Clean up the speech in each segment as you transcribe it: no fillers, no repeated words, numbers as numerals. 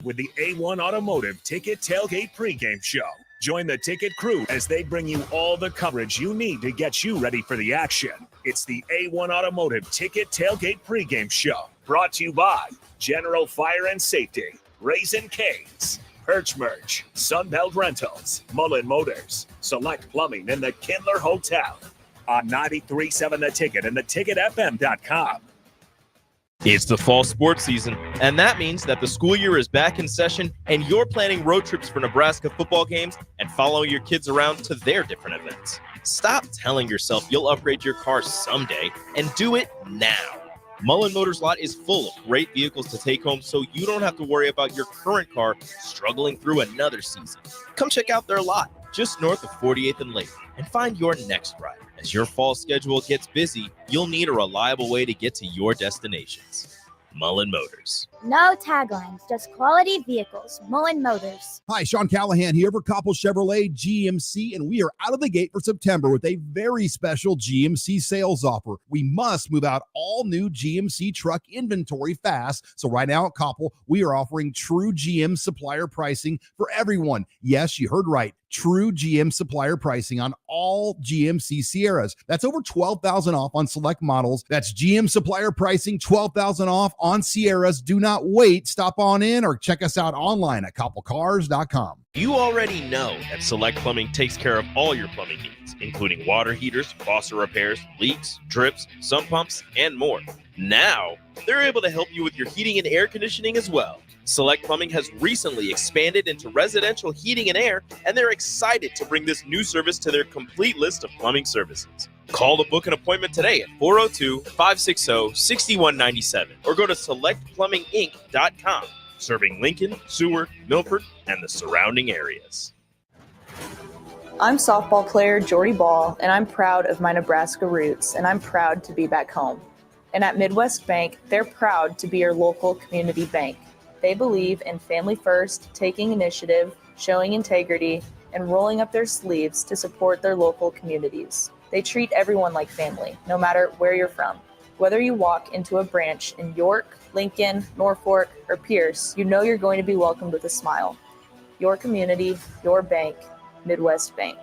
with the A1 Automotive Ticket Tailgate pregame show. Join the ticket crew as they bring you all the coverage you need to get you ready for the action. It's the A1 Automotive Ticket Tailgate pregame show, brought to you by General Fire and Safety, Raisin Canes, Perch Merch, Sunbelt Rentals, Mullen Motors, Select Plumbing, and the Kindler Hotel. On 93.7 The Ticket and theticketfm.com. It's the fall sports season, and that means that the school year is back in session and you're planning road trips for Nebraska football games and following your kids around to their different events. Stop telling yourself you'll upgrade your car someday and do it now. Mullen Motors lot is full of great vehicles to take home so you don't have to worry about your current car struggling through another season. Come check out their lot just north of 48th and Lake and find your next ride. As your fall schedule gets busy, you'll need a reliable way to get to your destinations. Mullen Motors. No taglines, just quality vehicles. Mullen Motors. Hi, Sean Callahan here for Koppel Chevrolet GMC, and we are out of the gate for September with a very special GMC sales offer. We must move out all new GMC truck inventory fast. So right now at Koppel, we are offering true GM supplier pricing for everyone. Yes, you heard right. True GM supplier pricing on all GMC Sierras. That's over $12,000 off on select models. That's GM supplier pricing, $12,000 off on Sierras. Do not wait. Stop on in or check us out online at koppelcars.com. You already know that Select Plumbing takes care of all your plumbing needs, including water heaters, faucet repairs, leaks, drips, sump pumps, and more. Now, they're able to help you with your heating and air conditioning as well. Select Plumbing has recently expanded into residential heating and air, and they're excited to bring this new service to their complete list of plumbing services. Call to book an appointment today at 402-560-6197 or go to selectplumbinginc.com, serving Lincoln, Seward, Milford, and the surrounding areas. I'm softball player Jordy Ball, and I'm proud of my Nebraska roots, and I'm proud to be back home. And at Midwest Bank, they're proud to be your local community bank. They believe in family first, taking initiative, showing integrity, and rolling up their sleeves to support their local communities. They treat everyone like family, no matter where you're from. Whether you walk into a branch in York, Lincoln, Norfolk, or Pierce, you know you're going to be welcomed with a smile. Your community, your bank, Midwest Bank.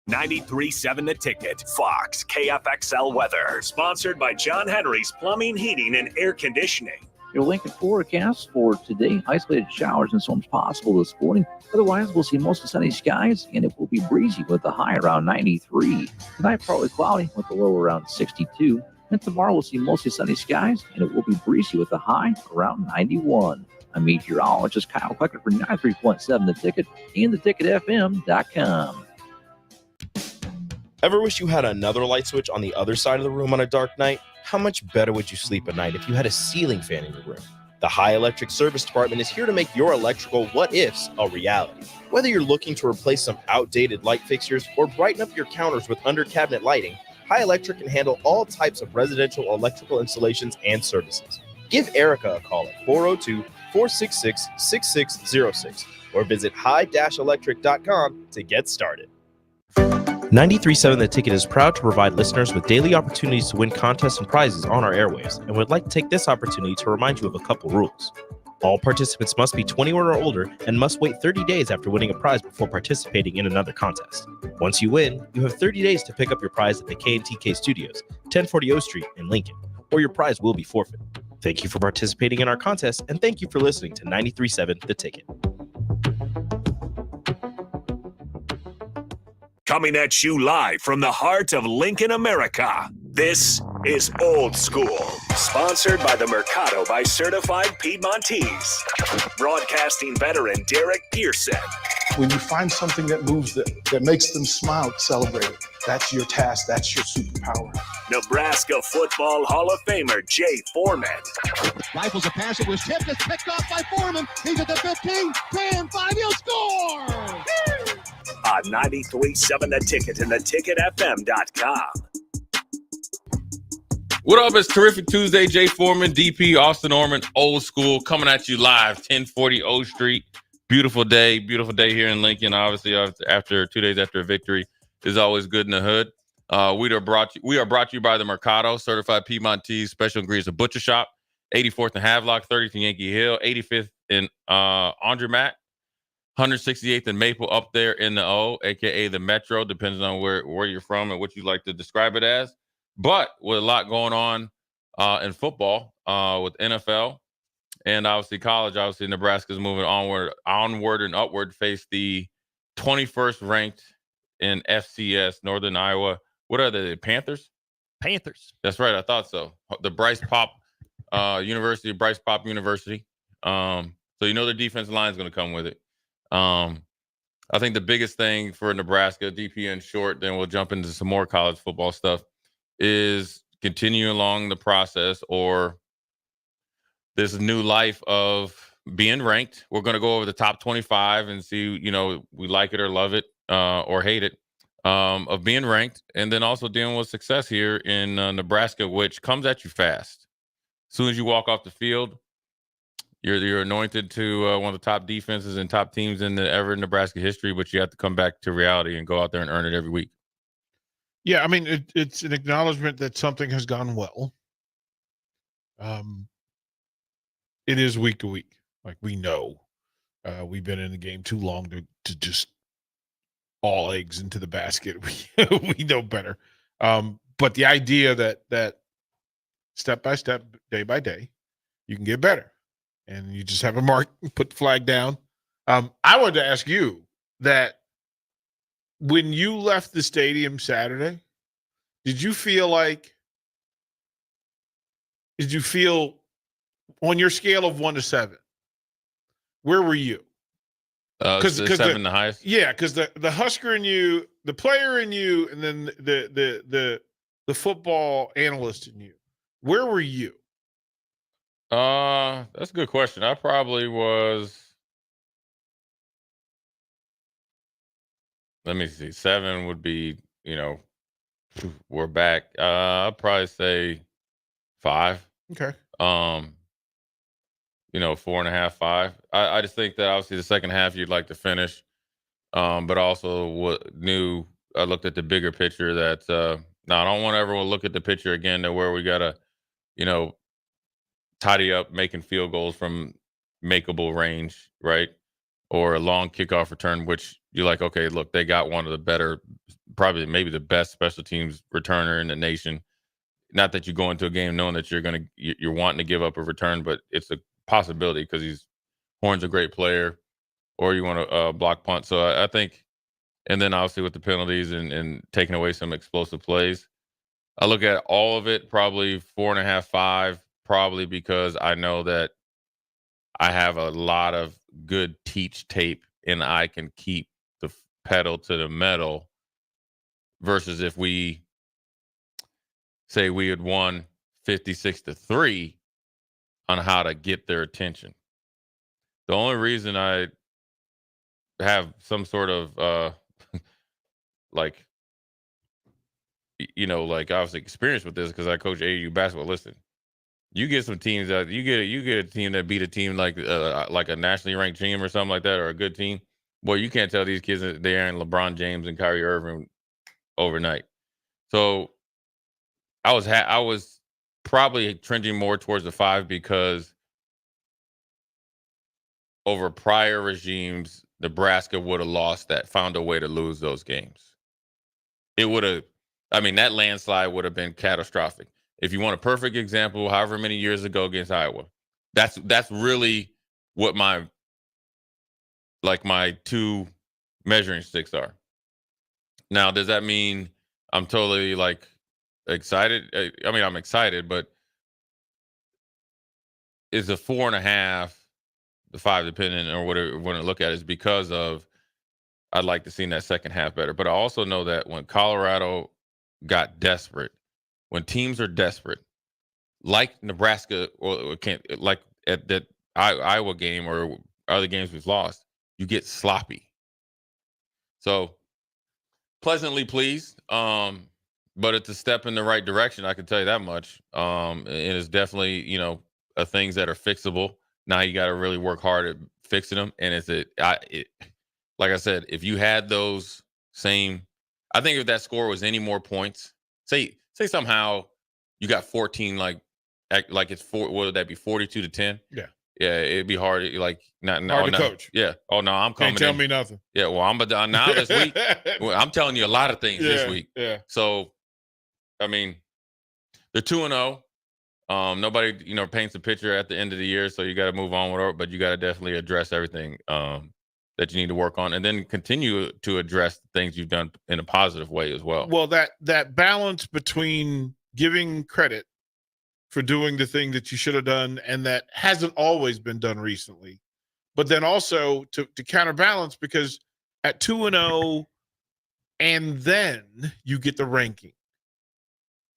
93.7 The Ticket, Fox, KFXL weather. Sponsored by John Henry's Plumbing, Heating, and Air Conditioning. Your Lincoln forecast for today, isolated showers and storms possible this morning. Otherwise, we'll see mostly sunny skies, and it will be breezy with a high around 93. Tonight, partly cloudy with a low around 62. And tomorrow, we'll see mostly sunny skies, and it will be breezy with a high around 91. I'm meteorologist Kyle Klecker for 93.7 The Ticket and theticketfm.com. Ever wish you had another light switch on the other side of the room on a dark night? How much better would you sleep at night if you had a ceiling fan in your room? The High Electric Service Department is here to make your electrical what-ifs a reality. Whether you're looking to replace some outdated light fixtures or brighten up your counters with under-cabinet lighting, High Electric can handle all types of residential electrical installations and services. Give Erica a call at 402-466-6606 or visit high-electric.com to get started. 93.7 The Ticket is proud to provide listeners with daily opportunities to win contests and prizes on our airwaves, and would like to take this opportunity to remind you of a couple rules. All participants must be 21 or older and must wait 30 days after winning a prize before participating in another contest. Once you win, you have 30 days to pick up your prize at the K&TK Studios, 1040 O Street in Lincoln, or your prize will be forfeited. Thank you for participating in our contest, and thank you for listening to 93.7 The Ticket. Coming at you live from the heart of Lincoln, America. This is Old School, sponsored by the Mercado by Certified Piedmontese. Broadcasting veteran Derek Pearson. When you find something that moves them, that makes them smile, celebrate it. That's your task. That's your superpower. Nebraska Football Hall of Famer Jay Foreman. Rifles a pass. It was tipped. It's picked off by Foreman. He's at the 15, 10, 5. He'll score! On 93.7 The Ticket and theticketfm.com. What up? It's Terrific Tuesday. Jay Foreman, DP, Austin Orman, Old School, coming at you live, 1040 O Street. Beautiful day here in Lincoln. Obviously, after 2 days after a victory, is always good in the hood. We are brought to you by the Mercado, Certified Piedmontese Special Ingredients, a butcher shop, 84th and Havelock, 30th and Yankee Hill, 85th in Andre Matt, 168th and Maple up there in the O, aka the Metro, depends on where you're from and what you like to describe it as. But with a lot going on in football, with NFL and obviously college, obviously Nebraska's moving onward and upward, face the 21st ranked in FCS, Northern Iowa. What are they? Panthers? Panthers. That's right. I thought so. The Bryce Pop University. So their defensive line is going to come with it. I think the biggest thing for Nebraska, DP in short, then we'll jump into some more college football stuff, is continuing along the process or this new life of being ranked. We're going to go over the top 25 and see, we like it or love it or hate it, of being ranked, and then also dealing with success here in Nebraska, which comes at you fast. As soon as you walk off the field, you're anointed to one of the top defenses and top teams in the ever Nebraska history, but you have to come back to reality and go out there and earn it every week. Yeah, I mean, it's an acknowledgement that something has gone well. It is week to week. Like, we know we've been in the game too long to just all eggs into the basket. We know better. But the idea that step by step, day by day, you can get better. And you just have a mark, put the flag down. I wanted to ask you that when you left the stadium Saturday, did you feel on your scale of 1 to 7, where were you? Because 7 the highest. Yeah, because the Husker in you, the player in you, and then the football analyst in you. Where were you? That's a good question. I probably was. Let me see. 7 would be, we're back. I'd probably say 5. Okay. 4.5, 5. I just think that obviously the second half you'd like to finish, but also I looked at the bigger picture that I don't want everyone to look at the picture again to where we gotta, tidy up making field goals from makeable range, right? Or a long kickoff return, which you're like, okay, look, they got one of the better, probably maybe the best special teams returner in the nation. Not that you go into a game knowing that you're wanting to give up a return, but it's a possibility because Horn's a great player, or you want to block punt. So I think, and then obviously with the penalties and taking away some explosive plays, I look at all of it probably 4.5, 5, probably because I know that I have a lot of good teach tape and I can keep the pedal to the metal versus if we say we had won 56-3 on how to get their attention. The only reason I have some sort of obviously experience with this because I coach AAU basketball. Listen, you get some teams that you get a team that beat a team like a nationally ranked team or something like that, or a good team. Boy, you can't tell these kids that they aren't LeBron James and Kyrie Irving overnight. So I was probably trending more towards the 5 because over prior regimes, Nebraska would have found a way to lose those games. It would have, that landslide would have been catastrophic. If you want a perfect example, however many years ago against Iowa, that's really what my 2 measuring sticks are. Now, does that mean I'm totally excited? I'm excited, but is the 4.5, the 5, depending on whatever you want to look at, is because of I'd like to see that second half better. But I also know that when Colorado got desperate, when teams are desperate, like Nebraska or like at that Iowa game or other games we've lost, you get sloppy. So pleasantly pleased, but it's a step in the right direction. I can tell you that much. And it's definitely things that are fixable. Now you got to really work hard at fixing them. And like I said, if you had those same, I think if that score was any more points, say somehow you got 14, like it's 4, what would that be, 42-10? Yeah. Yeah, it'd be hard. Like not Hard to coach. Yeah. Oh no, I'm coming. Can't tell in. me nothing. Yeah. Well, I'm now this week. Well, I'm telling you a lot of things this week. Yeah. So, I mean, they're 2-0. Nobody, paints a picture at the end of the year, so you got to move on with it. But you got to definitely address everything that you need to work on, and then continue to address the things you've done in a positive way as well. Well, that balance between giving credit for doing the thing that you should have done and that hasn't always been done recently, but then also to counterbalance, because at 2-0, and then you get the ranking,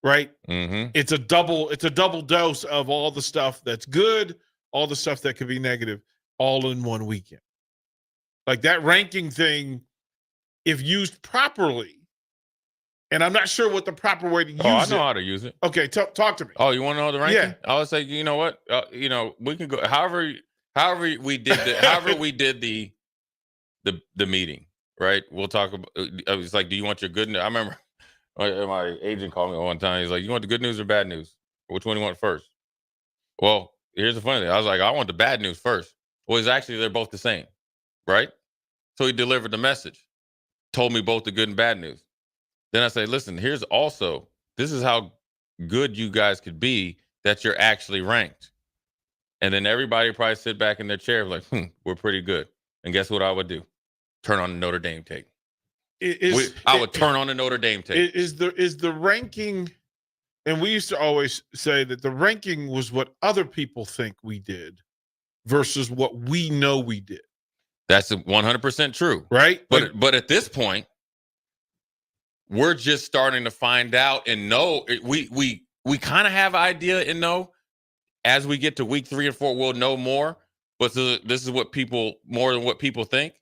right? Mm-hmm. It's a double dose of all the stuff that's good, all the stuff that could be negative, all in one weekend. Like that ranking thing, if used properly, and I'm not sure what the proper way to use it. I know how to use it. Okay, talk to me. Oh, you want to know the ranking? Yeah. I would say, you know what? We can go however we did the meeting, right? We'll talk about. It's like, do you want your good news? I remember my agent called me one time. He's like, "You want the good news or bad news? Which one do you want first?" Well, here's the funny thing. I was like, "I want the bad news first." Well, it's actually they're both the same, right? So he delivered the message, told me both the good and bad news. Then I say, listen, this is how good you guys could be that you're actually ranked. And then everybody probably sit back in their chair like, we're pretty good. And guess what I would do? Turn on the Notre Dame tape. I would turn on the Notre Dame tape. Is the ranking, and we used to always say that the ranking was what other people think we did versus what we know we did. That's 100% true. Right? But at this point, we're just starting to find out and know. We kind of have an idea and know. As we get to week 3 and 4, we'll know more. But this is more than what people think.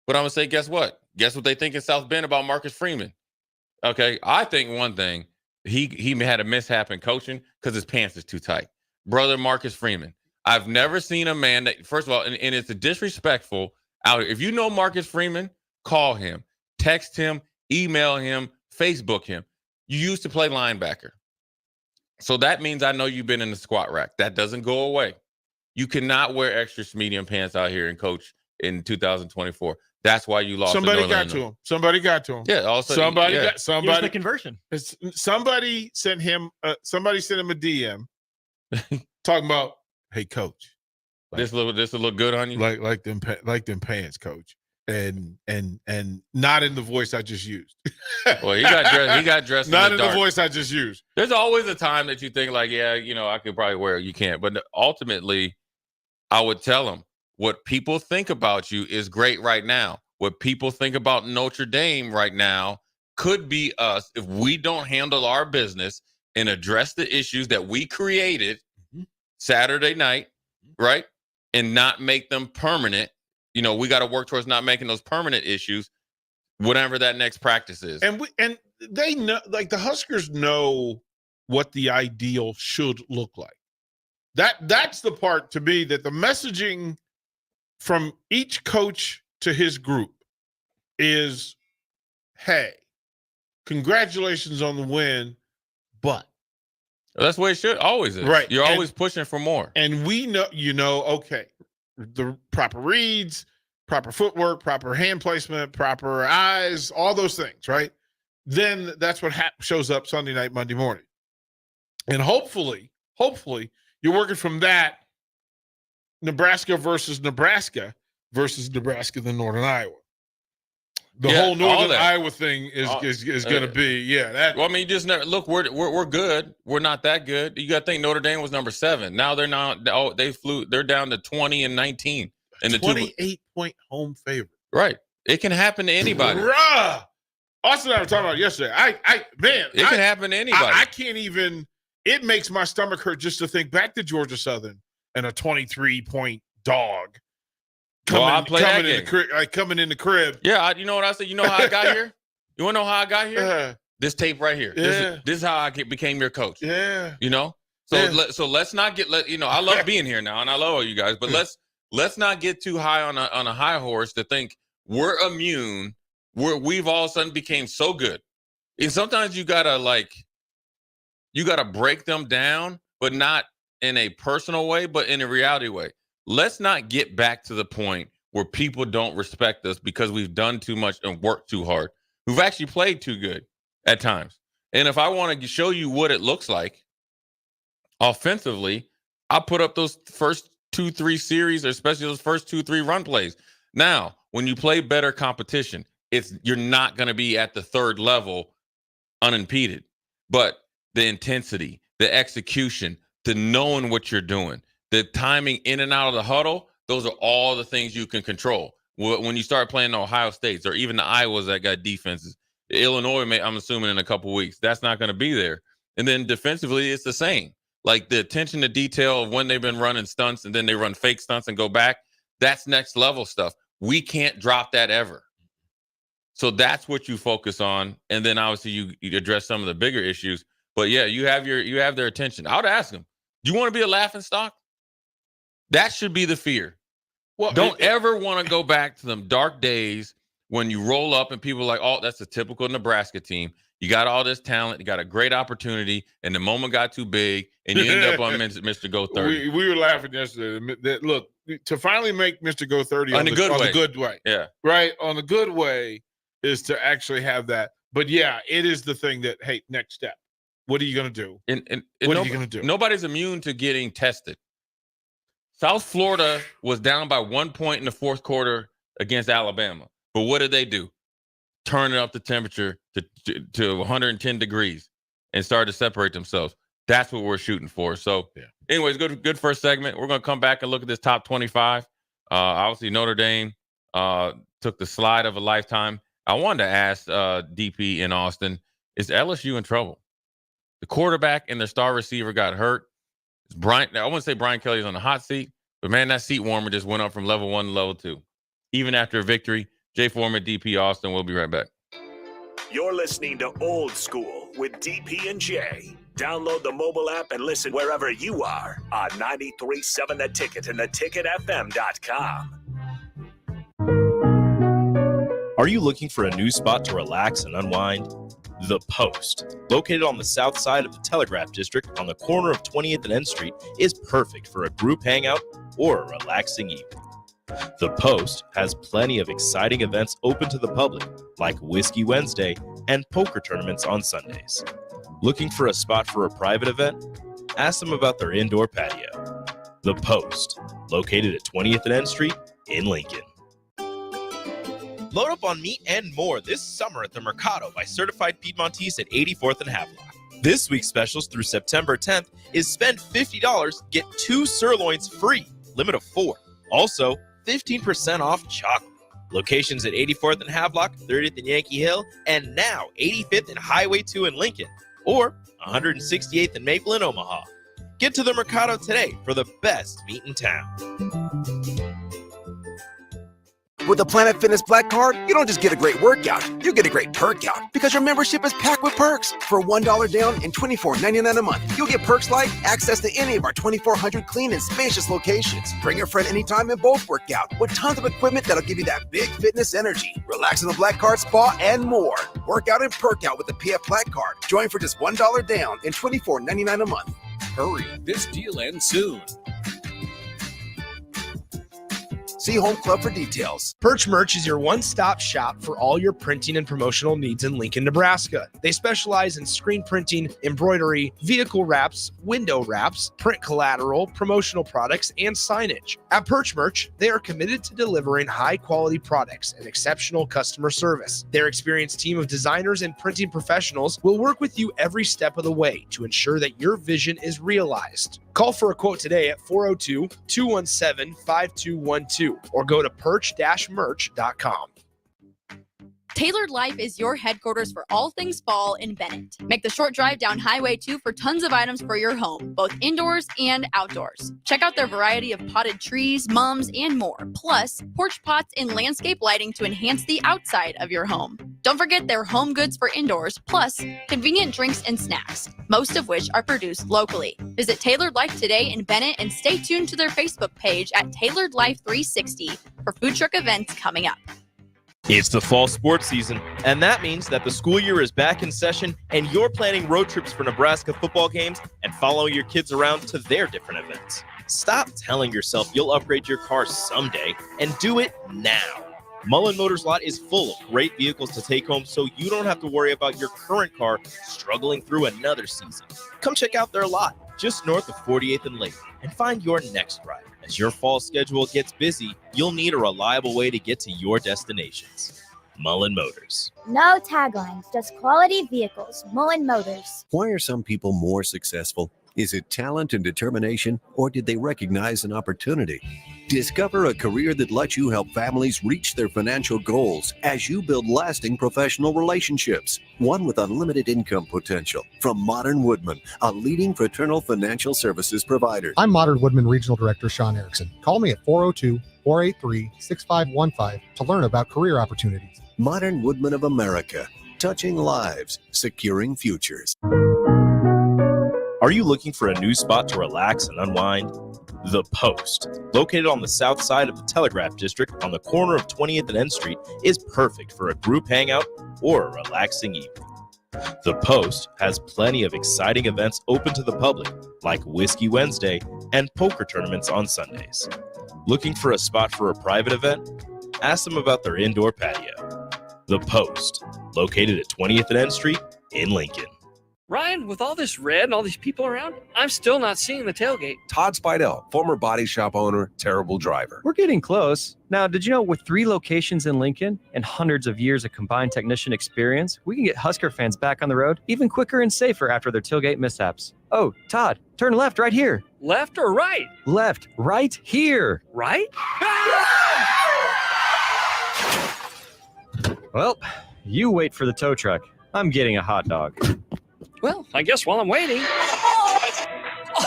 But I'm going to say, guess what? Guess what they think in South Bend about Marcus Freeman? Okay, I think one thing, he had a mishap in coaching because his pants is too tight. Brother Marcus Freeman. I've never seen a man that, first of all, and it's a disrespectful out here. If you know Marcus Freeman, call him, text him, email him, Facebook him. You used to play linebacker. So that means I know you've been in the squat rack. That doesn't go away. You cannot wear extra medium pants out here and coach in 2024. That's why you lost. Somebody got to him. Yeah. Also, somebody. Here's the conversion. Somebody sent him a DM talking about, hey, coach. This look good on you. Like them pants, coach. And not in the voice I just used. Well, he got dressed not in the voice I just used. There's always a time that you think like, yeah, I could probably wear it. You can't. But ultimately, I would tell him what people think about you is great right now. What people think about Notre Dame right now could be us if we don't handle our business and address the issues that we created Saturday night, right? And not make them permanent. We got to work towards not making those permanent issues, whatever that next practice is. And they know, like the Huskers know what the ideal should look like. That's the part to me that the messaging from each coach to his group is, hey, congratulations on the win, but. That's the way it should always is. Right. You're always pushing for more. And we know, okay, the proper reads, proper footwork, proper hand placement, proper eyes, all those things, right? Then that's what shows up Sunday night, Monday morning. And hopefully, you're working from that Nebraska versus Nebraska than Northern Iowa. The whole Northern Iowa thing is going to be, Well, I mean, you just never look. We're good. We're not that good. You got to think Notre Dame was number 7. Now they're not. Oh, they're down to 20 and 19 in the 28-point home favorite. Right. It can happen to anybody. Austin and I were talking about it yesterday. It can happen to anybody. I can't even. It makes my stomach hurt just to think back to Georgia Southern and a 23-point dog. Coming in the crib. Yeah, you know what I said? You know how I got here? You want to know how I got here? This tape right here. Yeah. This is how I became your coach. Yeah. So let's not get I love being here now and I love all you guys, but let's not get too high on a high horse to think we're immune. We've all of a sudden became so good. And sometimes you gotta break them down, but not in a personal way, but in a reality way. let's not get back to the point where people don't respect us because we've done too much and worked too hard. We've actually played too good at times. And if I want to show you what it looks like offensively, I'll put up those first 2-3 series, or especially those first 2-3 run plays. Now, when you play better competition, you're not going to be at the third level unimpeded. But the intensity, the execution, the knowing what you're doing, the timing in and out of the huddle, those are all the things you can control. When you start playing the Ohio States or even the Iowas that got defenses, Illinois, I'm assuming in a couple of weeks, that's not going to be there. And then defensively, it's the same. Like the attention to detail of when they've been running stunts and then they run fake stunts and go back, that's next level stuff. We can't drop that ever. So that's what you focus on. And then obviously you address some of the bigger issues. But yeah, you have their attention. I would ask them, do you want to be a laughing stock? That should be the fear. Well, don't ever want to go back to them dark days when you roll up and people are like, oh, that's a typical Nebraska team. You got all this talent. You got a great opportunity. And the moment got too big and you end up on Mr. Go 30. We were laughing yesterday. Look, to finally make Mr. Go 30 on the good way. Yeah. Right? On the good way is to actually have that. But yeah, it is the thing that, hey, next step. What are you going to do? And what are you going to do? Nobody's immune to getting tested. South Florida was down by 1 point in the fourth quarter against Alabama. But what did they do? Turn up the temperature to 110 degrees and start to separate themselves. That's what we're shooting for. So, anyways, good first segment. We're going to come back and look at this top 25. Obviously, Notre Dame took the slide of a lifetime. I wanted to ask DP in Austin, is LSU in trouble? The quarterback and their star receiver got hurt. I wouldn't say Brian Kelly's on the hot seat, but man, that seat warmer just went up from level 1 to level 2. Even after a victory, Jay Foreman, DP Austin. We'll be right back. You're listening to Old School with DP and Jay. Download the mobile app and listen wherever you are on 93.7 The Ticket and theticketfm.com. Are you looking for a new spot to relax and unwind? The Post, located on the south side of the Telegraph District on the corner of 20th and N Street, is perfect for a group hangout or a relaxing evening. The Post has plenty of exciting events open to the public, like Whiskey Wednesday and poker tournaments on Sundays. Looking for a spot for a private event? Ask them about their indoor patio. The Post, located at 20th and N Street in Lincoln. Load up on meat and more this summer at the Mercado by Certified Piedmontese at 84th and Havelock. This week's specials through September 10th is spend $50, get 2 sirloins free, limit of 4. Also, 15% off chocolate. Locations at 84th and Havelock, 30th and Yankee Hill, and now 85th and Highway 2 in Lincoln, or 168th and Maple in Omaha. Get to the Mercado today for the best meat in town. With the Planet Fitness Black Card, you don't just get a great workout, you get a great perk out because your membership is packed with perks. For $1 down and $24.99 a month, you'll get perks like access to any of our 2,400 clean and spacious locations. Bring a friend anytime and both work out with tons of equipment that'll give you that big fitness energy. Relax in the Black Card spa and more. Work out and perk out with the PF Black Card. Join for just $1 down and $24.99 a month. Hurry. This deal ends soon. See Home Club for details. Perch Merch is your one-stop shop for all your printing and promotional needs in Lincoln, Nebraska. They specialize in screen printing, embroidery, vehicle wraps, window wraps, print collateral, promotional products, and signage. At Perch Merch, they are committed to delivering high-quality products and exceptional customer service. Their experienced team of designers and printing professionals will work with you every step of the way to ensure that your vision is realized. Call for a quote today at 402-217-5212 or go to perch-merch.com. Tailored Life is your headquarters for all things fall in Bennett. Make the short drive down Highway 2 for tons of items for your home, both indoors and outdoors. Check out their variety of potted trees, mums, and more, plus porch pots and landscape lighting to enhance the outside of your home. Don't forget their home goods for indoors, plus convenient drinks and snacks, most of which are produced locally. Visit Tailored Life today in Bennett and stay tuned to their Facebook page at Tailored Life 360 for food truck events coming up. It's the fall sports season, and that means that the school year is back in session and you're planning road trips for Nebraska football games and following your kids around to their different events. Stop telling yourself you'll upgrade your car someday and do it now. Mullen Motors Lot is full of great vehicles to take home so you don't have to worry about your current car struggling through another season. Come check out their lot just north of 48th and Lake and find your next ride. As your fall schedule gets busy, you'll need a reliable way to get to your destinations. Mullen Motors. No taglines, just quality vehicles. Mullen Motors. Why are some people more successful? Is it talent and determination, or did they recognize an opportunity? Discover a career that lets you help families reach their financial goals as you build lasting professional relationships, one with unlimited income potential. From Modern Woodman, a leading fraternal financial services provider. I'm Modern Woodman Regional Director Sean Erickson. Call me at 402-483-6515 to learn about career opportunities. Modern Woodman of America, touching lives, securing futures. Are you looking for a new spot to relax and unwind? The Post, located on the south side of the Telegraph District on the corner of 20th and N Street, is perfect for a group hangout or a relaxing evening. The Post has plenty of exciting events open to the public, like Whiskey Wednesday and poker tournaments on Sundays. Looking for a spot for a private event? Ask them about their indoor patio. The Post, located at 20th and N Street in Lincoln. Ryan, with all this red and all these people around, I'm still not seeing the tailgate. Todd Spidell, former body shop owner, terrible driver. We're getting close. Now, did you know with 3 locations in Lincoln and hundreds of years of combined technician experience, we can get Husker fans back on the road even quicker and safer after their tailgate mishaps? Oh, Todd, turn left right here. Left or right? Left, right here. Right? Well, you wait for the tow truck. I'm getting a hot dog. Well, I guess while I'm waiting.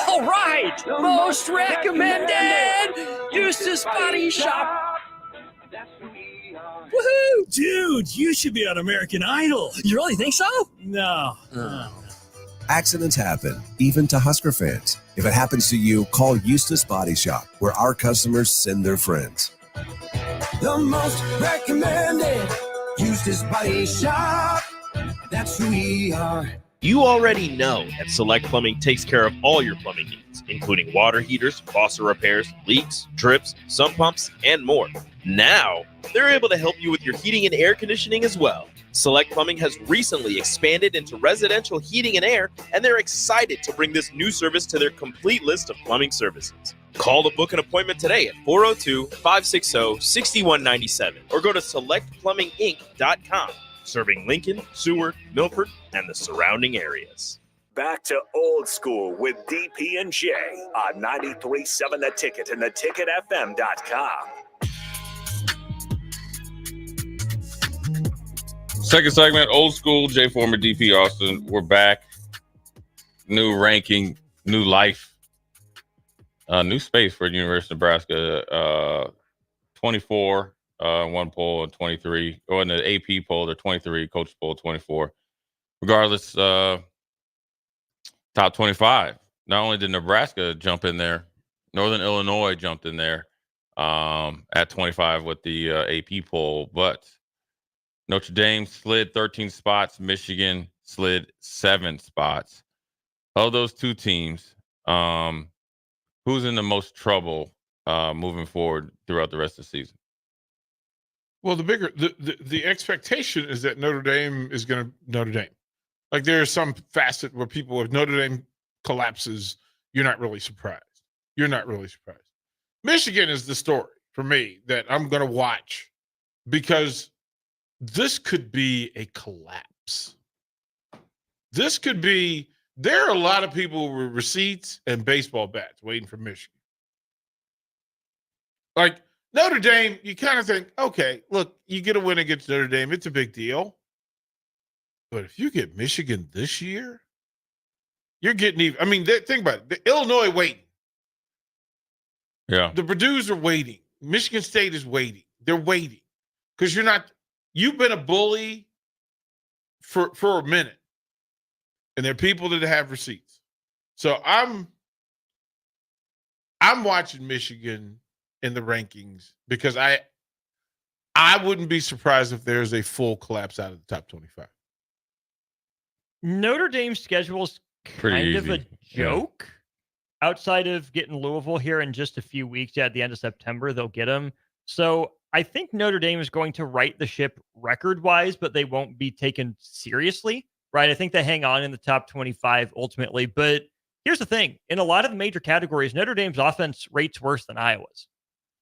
All right! Most recommended! Eustace Body Shop! Woohoo! Dude, you should be on American Idol. You really think so? No. Accidents happen, even to Husker fans. If it happens to you, call Eustace Body Shop, where our customers send their friends. The most recommended Eustace Body Shop. That's who we are. You already know that Select Plumbing takes care of all your plumbing needs, including water heaters, faucet repairs, leaks, drips, sump pumps, and more. Now, they're able to help you with your heating and air conditioning as well. Select Plumbing has recently expanded into residential heating and air, and they're excited to bring this new service to their complete list of plumbing services. Call to book an appointment today at 402-560-6197 or go to selectplumbinginc.com. Serving Lincoln, Seward, Milford, and the surrounding areas. Back to old school with DP and J on 93.7 The Ticket and theticketfm.com. Second segment, old school, Jay Foreman, DP Austin. We're back. New ranking, new life, new space for the University of Nebraska. 24 one poll and 23, or in the AP poll, they're 23, coach poll 24. Regardless, top 25. Not only did Nebraska jump in there, Northern Illinois jumped in there at 25 with the AP poll, but Notre Dame slid 13 spots. Michigan slid 7 spots. Of those two teams, who's in the most trouble moving forward throughout the rest of the season? Well, the expectation is that Notre Dame is going to Notre Dame. Like there's some facet where people, if Notre Dame collapses, you're not really surprised. You're not really surprised. Michigan is the story for me that I'm going to watch because this could be a collapse. This could be, there are a lot of people with receipts and baseball bats waiting for Michigan. Like, Notre Dame, you kind of think, okay, look, you get a win against Notre Dame, it's a big deal. But if you get Michigan this year, you're getting even. I mean, think about it. The Illinois waiting. Yeah. The Purdue's are waiting. Michigan State is waiting. They're waiting. Because you've been a bully for a minute. And there are people that have receipts. So I'm watching Michigan in the rankings because I wouldn't be surprised if there's a full collapse out of the top 25. Notre Dame's schedule is kind of a joke outside of getting Louisville here in just a few weeks, at the end of September, they'll get them. So I think Notre Dame is going to right the ship record-wise, but they won't be taken seriously, right? I think they hang on in the top 25 ultimately. But here's the thing. In a lot of the major categories, Notre Dame's offense rates worse than Iowa's.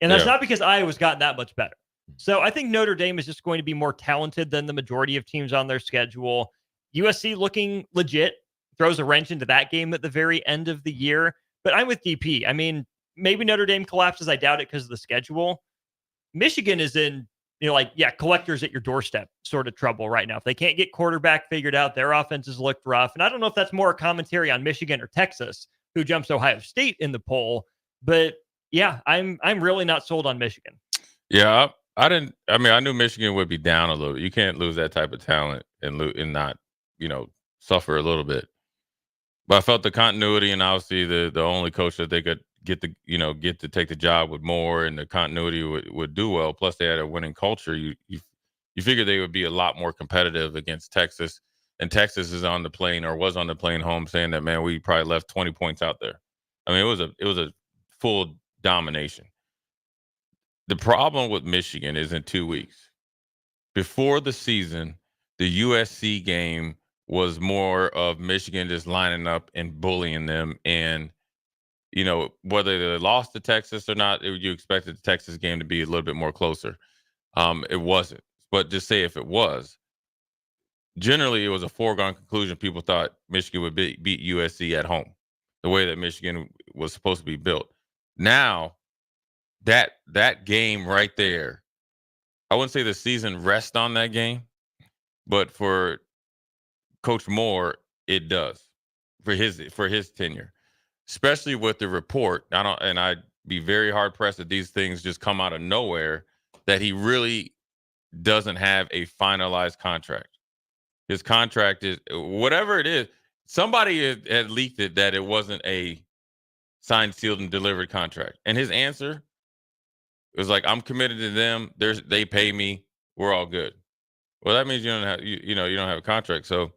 And that's not because Iowa's gotten that much better. So I think Notre Dame is just going to be more talented than the majority of teams on their schedule. USC looking legit, throws a wrench into that game at the very end of the year. But I'm with DP. I mean, maybe Notre Dame collapses. I doubt it because of the schedule. Michigan is in, collectors at your doorstep sort of trouble right now. If they can't get quarterback figured out, their offenses looked rough. And I don't know if that's more a commentary on Michigan or Texas, who jumps Ohio State in the poll. But yeah, I'm really not sold on Michigan. Yeah, I knew Michigan would be down a little bit. You can't lose that type of talent and not, suffer a little bit. But I felt the continuity, and obviously the only coach that they could get to take the job with more, and the continuity would do well. Plus, they had a winning culture. You figure they would be a lot more competitive against Texas, and Texas is on the plane or was on the plane home saying that, man, we probably left 20 points out there. I mean, it was a full domination. The problem with Michigan is in 2 weeks. Before the season, the USC game was more of Michigan just lining up and bullying them. And, whether they lost to Texas or not, you expected the Texas game to be a little bit more closer. It wasn't. But just say if it was, generally it was a foregone conclusion. People thought Michigan would beat USC at home, the way that Michigan was supposed to be built. Now, that game right there, I wouldn't say the season rests on that game, but for Coach Moore, it does for his tenure, especially with the report. I'd be very hard pressed that these things just come out of nowhere, that he really doesn't have a finalized contract. His contract is whatever it is. Somebody had leaked it that it wasn't a signed, sealed, and delivered contract, and his answer was like, "I'm committed to them. They pay me. We're all good." Well, that means you don't have a contract. So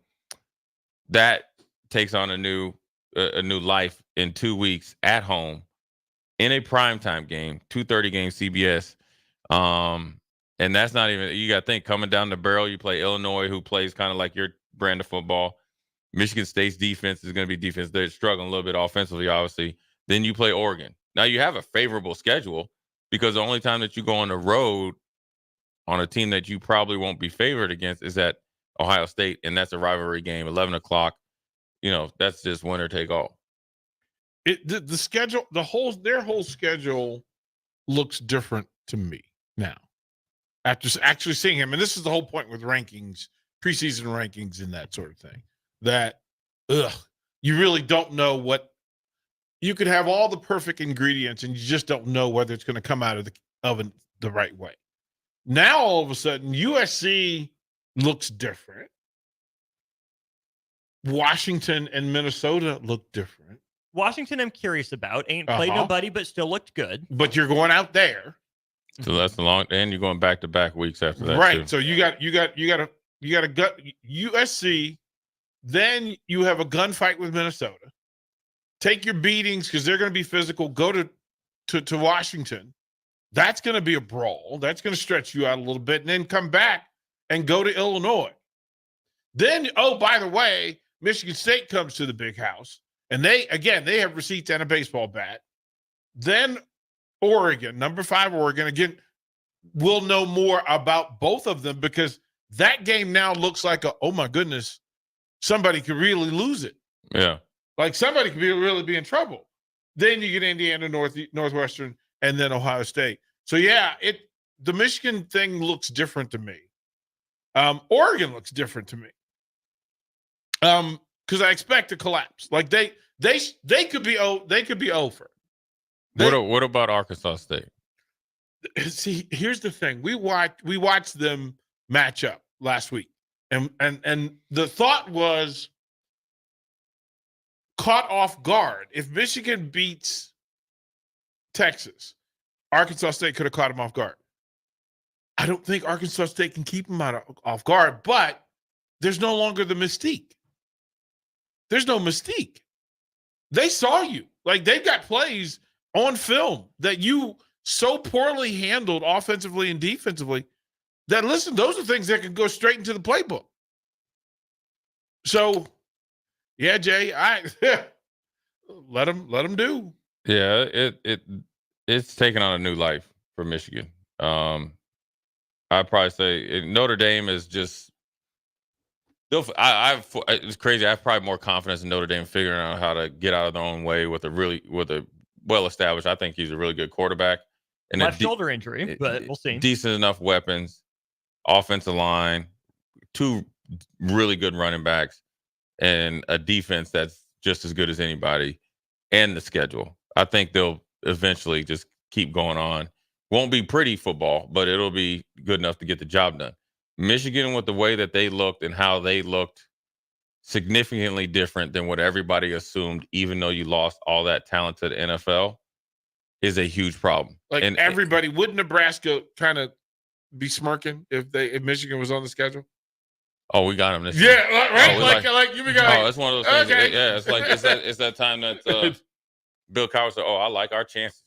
that takes on a new life in 2 weeks at home in a primetime game, 2:30 game CBS. And that's not even, you got to think, coming down the barrel, you play Illinois, who plays kind of like your brand of football. Michigan State's defense is going to be defense. They're struggling a little bit offensively, obviously. Then you play Oregon. Now you have a favorable schedule, because the only time that you go on the road on a team that you probably won't be favored against is at Ohio State, and that's a rivalry game, 11 o'clock. That's just winner take all. The schedule, their whole schedule looks different to me now after actually seeing him. And this is the whole point with rankings, preseason rankings, and that sort of thing. That you really don't know what you could have all the perfect ingredients, and you just don't know whether it's going to come out of the oven the right way. Now, all of a sudden, USC looks different. Washington and Minnesota look different. Washington, I'm curious about. Ain't played nobody, but still looked good. But you're going out there, so that's and you're going back-to-back weeks after that, right? too. So you got a gut USC. Then you have a gunfight with Minnesota. Take your beatings because they're going to be physical. Go to Washington. That's going to be a brawl. That's going to stretch you out a little bit, and then come back and go to Illinois. Then, by the way, Michigan State comes to the big house, and they have receipts and a baseball bat. Then Oregon, number 5 Oregon, again, we'll know more about both of them, because that game now looks like oh my goodness, somebody could really lose it. Yeah. Like somebody could really be in trouble. Then you get Indiana, Northwestern, and then Ohio State. So yeah, the Michigan thing looks different to me. Oregon looks different to me. Because I expect a collapse. Like they could be over. What about Arkansas State? See, here's the thing. We watched them match up last week, and the thought was, caught off guard. If Michigan beats Texas, Arkansas State could have caught them off guard. I don't think Arkansas State can keep them off guard, but there's no longer the mystique. There's no mystique. They saw you. Like, they've got plays on film that you so poorly handled offensively and defensively that, listen, those are things that could go straight into the playbook. So, yeah, Jay, let them do. Yeah, it's taken on a new life for Michigan. I'd probably say Notre Dame is just. It's crazy. I have probably more confidence in Notre Dame figuring out how to get out of their own way with a well-established. I think he's a really good quarterback and left shoulder injury, but we'll see. Decent enough weapons, offensive line, 2 really good running backs, and a defense that's just as good as anybody, and the schedule. I think they'll eventually just keep going on. Won't be pretty football, but it'll be good enough to get the job done. Michigan, with the way that they looked and how they looked, significantly different than what everybody assumed, even though you lost all that talent to the NFL, is a huge problem. Like, and everybody, would Nebraska kind of be smirking if Michigan was on the schedule? Oh, we got him this year. Yeah, right. Like you got. Oh, it's one of those things. Okay. Yeah, it's like it's that time that Bill Cowher said, "Oh, I like our chances.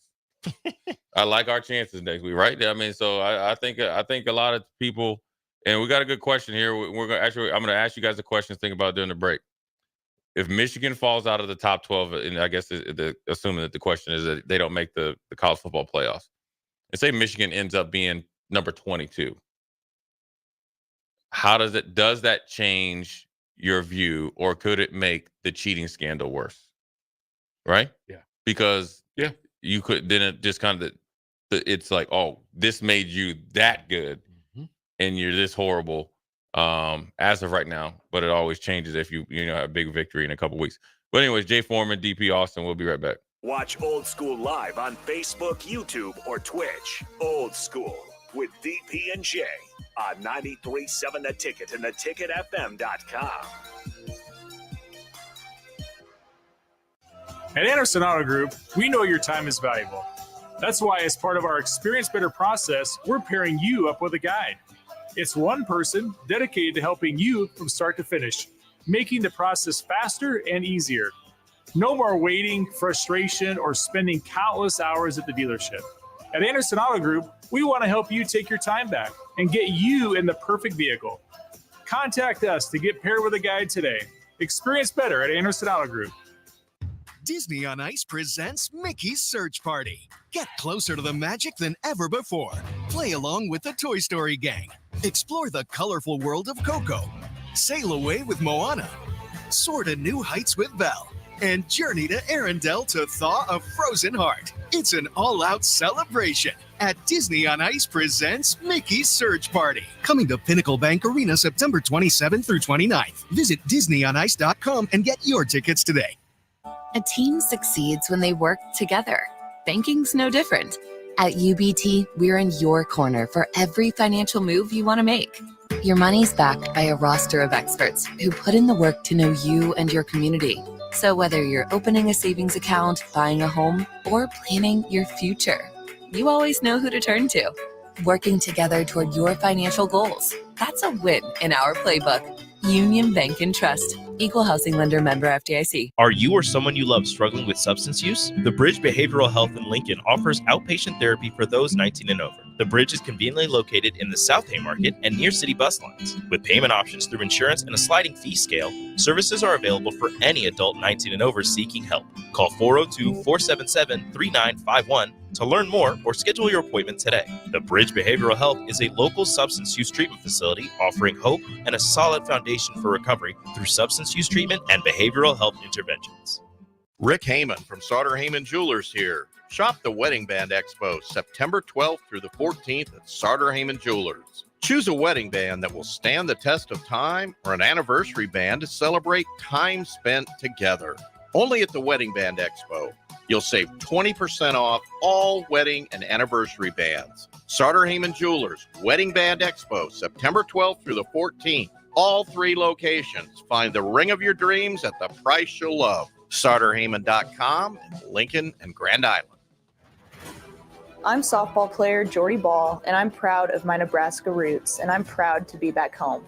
I like our chances next week." Right? I mean, so I think a lot of people. And we got a good question here. I'm going to ask you guys a question to think about during the break. If Michigan falls out of the top 12, and I guess assuming that the question is that they don't make the college football playoffs, and say Michigan ends up being number 22, does that change your view, or could it make the cheating scandal worse? Right? Yeah. Because you could then it just kind of it's like, oh, this made you that good. And you're this horrible as of right now, but it always changes if you have a big victory in a couple weeks. But anyways, Jay Foreman, DP Austin, we'll be right back. Watch Old School live on Facebook, YouTube, or Twitch. Old School with DP and Jay on 93.7 The Ticket and theticketfm.com. At Anderson Auto Group, we know your time is valuable. That's why, as part of our Experience Better process, we're pairing you up with a guide. It's one person dedicated to helping you from start to finish, making the process faster and easier. No more waiting, frustration, or spending countless hours at the dealership. At Anderson Auto Group, we want to help you take your time back and get you in the perfect vehicle. Contact us to get paired with a guide today. Experience better at Anderson Auto Group. Disney on Ice presents Mickey's Search Party. Get closer to the magic than ever before. Play along with the Toy Story gang. Explore the colorful world of Coco. Sail away with Moana. Soar to new heights with Belle. And journey to Arendelle to thaw a frozen heart. It's an all-out celebration at Disney on Ice presents Mickey's Search Party. Coming to Pinnacle Bank Arena September 27th through 29th. Visit DisneyOnIce.com and get your tickets today. A team succeeds when they work together. Banking's no different. At UBT, we're in your corner for every financial move you want to make. Your money's backed by a roster of experts who put in the work to know you and your community. So whether you're opening a savings account, buying a home, or planning your future, you always know who to turn to. Working together toward your financial goals. That's a win in our playbook. Union Bank and Trust. Equal housing lender, member FDIC. Are you or someone you love struggling with substance use? The Bridge Behavioral Health in Lincoln offers outpatient therapy for those 19 and over. The Bridge is conveniently located in the South Haymarket and near city bus lines. With payment options through insurance and a sliding fee scale, services are available for any adult 19 and over seeking help. Call 402-477-3951 to learn more or schedule your appointment today. The Bridge Behavioral Health is a local substance use treatment facility offering hope and a solid foundation for recovery through substance use treatment and behavioral health interventions. Rick Heyman from Sauter Heyman Jewelers here. Shop the Wedding Band Expo September 12th through the 14th at Sauter Heyman Jewelers. Choose a wedding band that will stand the test of time or an anniversary band to celebrate time spent together. Only at the Wedding Band Expo. You'll save 20% off all wedding and anniversary bands. Sauter Heyman Jewelers, Wedding Band Expo, September 12th through the 14th. All 3 locations. Find the ring of your dreams at the price you'll love. SauterHeyman.com in Lincoln and Grand Island. I'm softball player Jordy Ball, and I'm proud of my Nebraska roots, and I'm proud to be back home.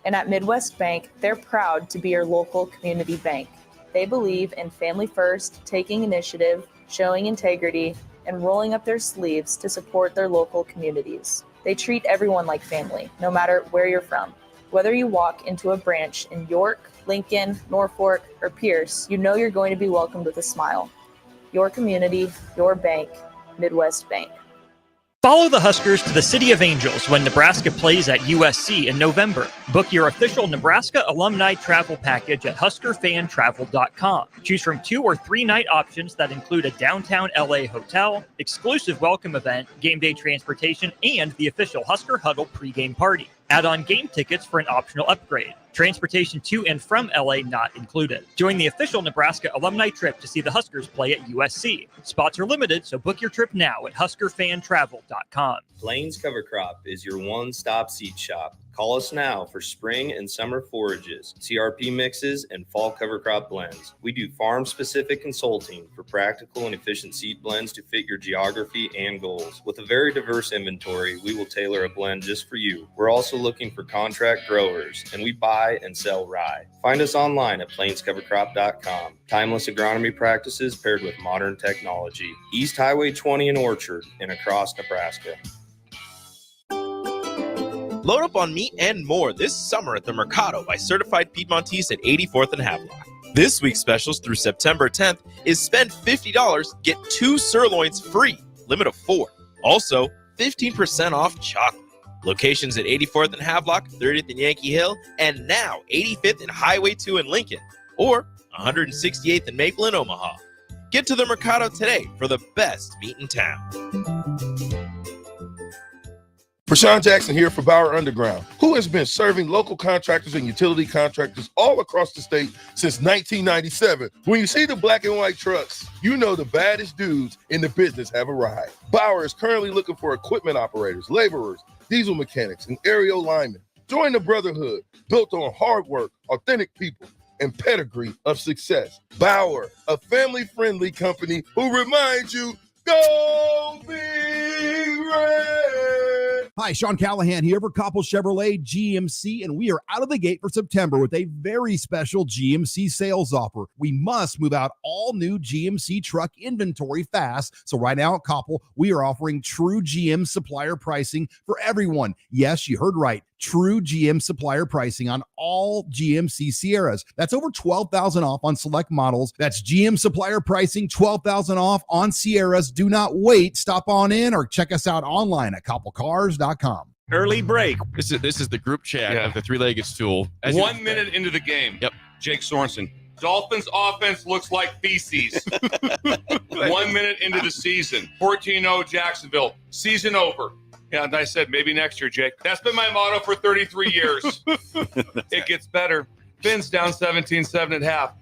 And at Midwest Bank, they're proud to be your local community bank, They believe in family first, taking initiative, showing integrity, and rolling up their sleeves to support their local communities. They treat everyone like family, no matter where you're from. Whether you walk into a branch in York, Lincoln, Norfolk, or Pierce, you know you're going to be welcomed with a smile. Your community, your bank, Midwest Bank. Follow the Huskers to the City of Angels when Nebraska plays at USC in November. Book your official Nebraska alumni travel package at huskerfantravel.com. Choose from 2 or 3 night options that include a downtown LA hotel, exclusive welcome event, game day transportation, and the official Husker Huddle pregame party. Add on game tickets for an optional upgrade. Transportation to and from LA not included. Join the official Nebraska alumni trip to see the Huskers play at USC. Spots are limited, so book your trip now at huskerfantravel.com. Plains Cover Crop is your one-stop seed shop. Call us now for spring and summer forages, CRP mixes, and fall cover crop blends. We do farm-specific consulting for practical and efficient seed blends to fit your geography and goals. With a very diverse inventory, we will tailor a blend just for you. We're also looking for contract growers, and we buy and sell rye. Find us online at plainscovercrop.com. Timeless agronomy practices paired with modern technology. East Highway 20 in Orchard and across Nebraska. Load up on meat and more this summer at the Mercado by Certified Piedmontese at 84th and Havelock. This week's specials through September 10th is spend $50, get 2 sirloins free, limit of 4. Also, 15% off chocolate. Locations at 84th and Havelock, 30th and Yankee Hill, and now 85th and Highway 2 in Lincoln, or 168th and Maple in Omaha. Get to the Mercado today for the best meat in town. Prashawn Jackson here for Bauer Underground, who has been serving local contractors and utility contractors all across the state since 1997. When you see the black and white trucks, you know the baddest dudes in the business have arrived. Bauer is currently looking for equipment operators, laborers, diesel mechanics, and aerial linemen. Join the brotherhood built on hard work, authentic people, and pedigree of success. Bauer, a family-friendly company who reminds you, go Big Red! Hi, Sean Callahan here for Koppel Chevrolet GMC, and we are out of the gate for September with a very special GMC sales offer. We must move out all new GMC truck inventory fast. So right now at Koppel, we are offering true GM supplier pricing for everyone. Yes, you heard right. True GM supplier pricing on all GMC Sierras. That's over $12,000 off on select models. That's GM supplier pricing, $12,000 off on Sierras. Do not wait. Stop on in or check us out online at koppelcars.com. Early break. This is the group chat of the three-legged stool. 1 minute into the game. Yep. Jake Sorensen. Dolphins offense looks like feces. 1 minute into the season. 14-0 Jacksonville. Season over. Yeah, and I said, maybe next year, Jake. That's been my motto for 33 years. It gets better. Finn's down 17-7 at half.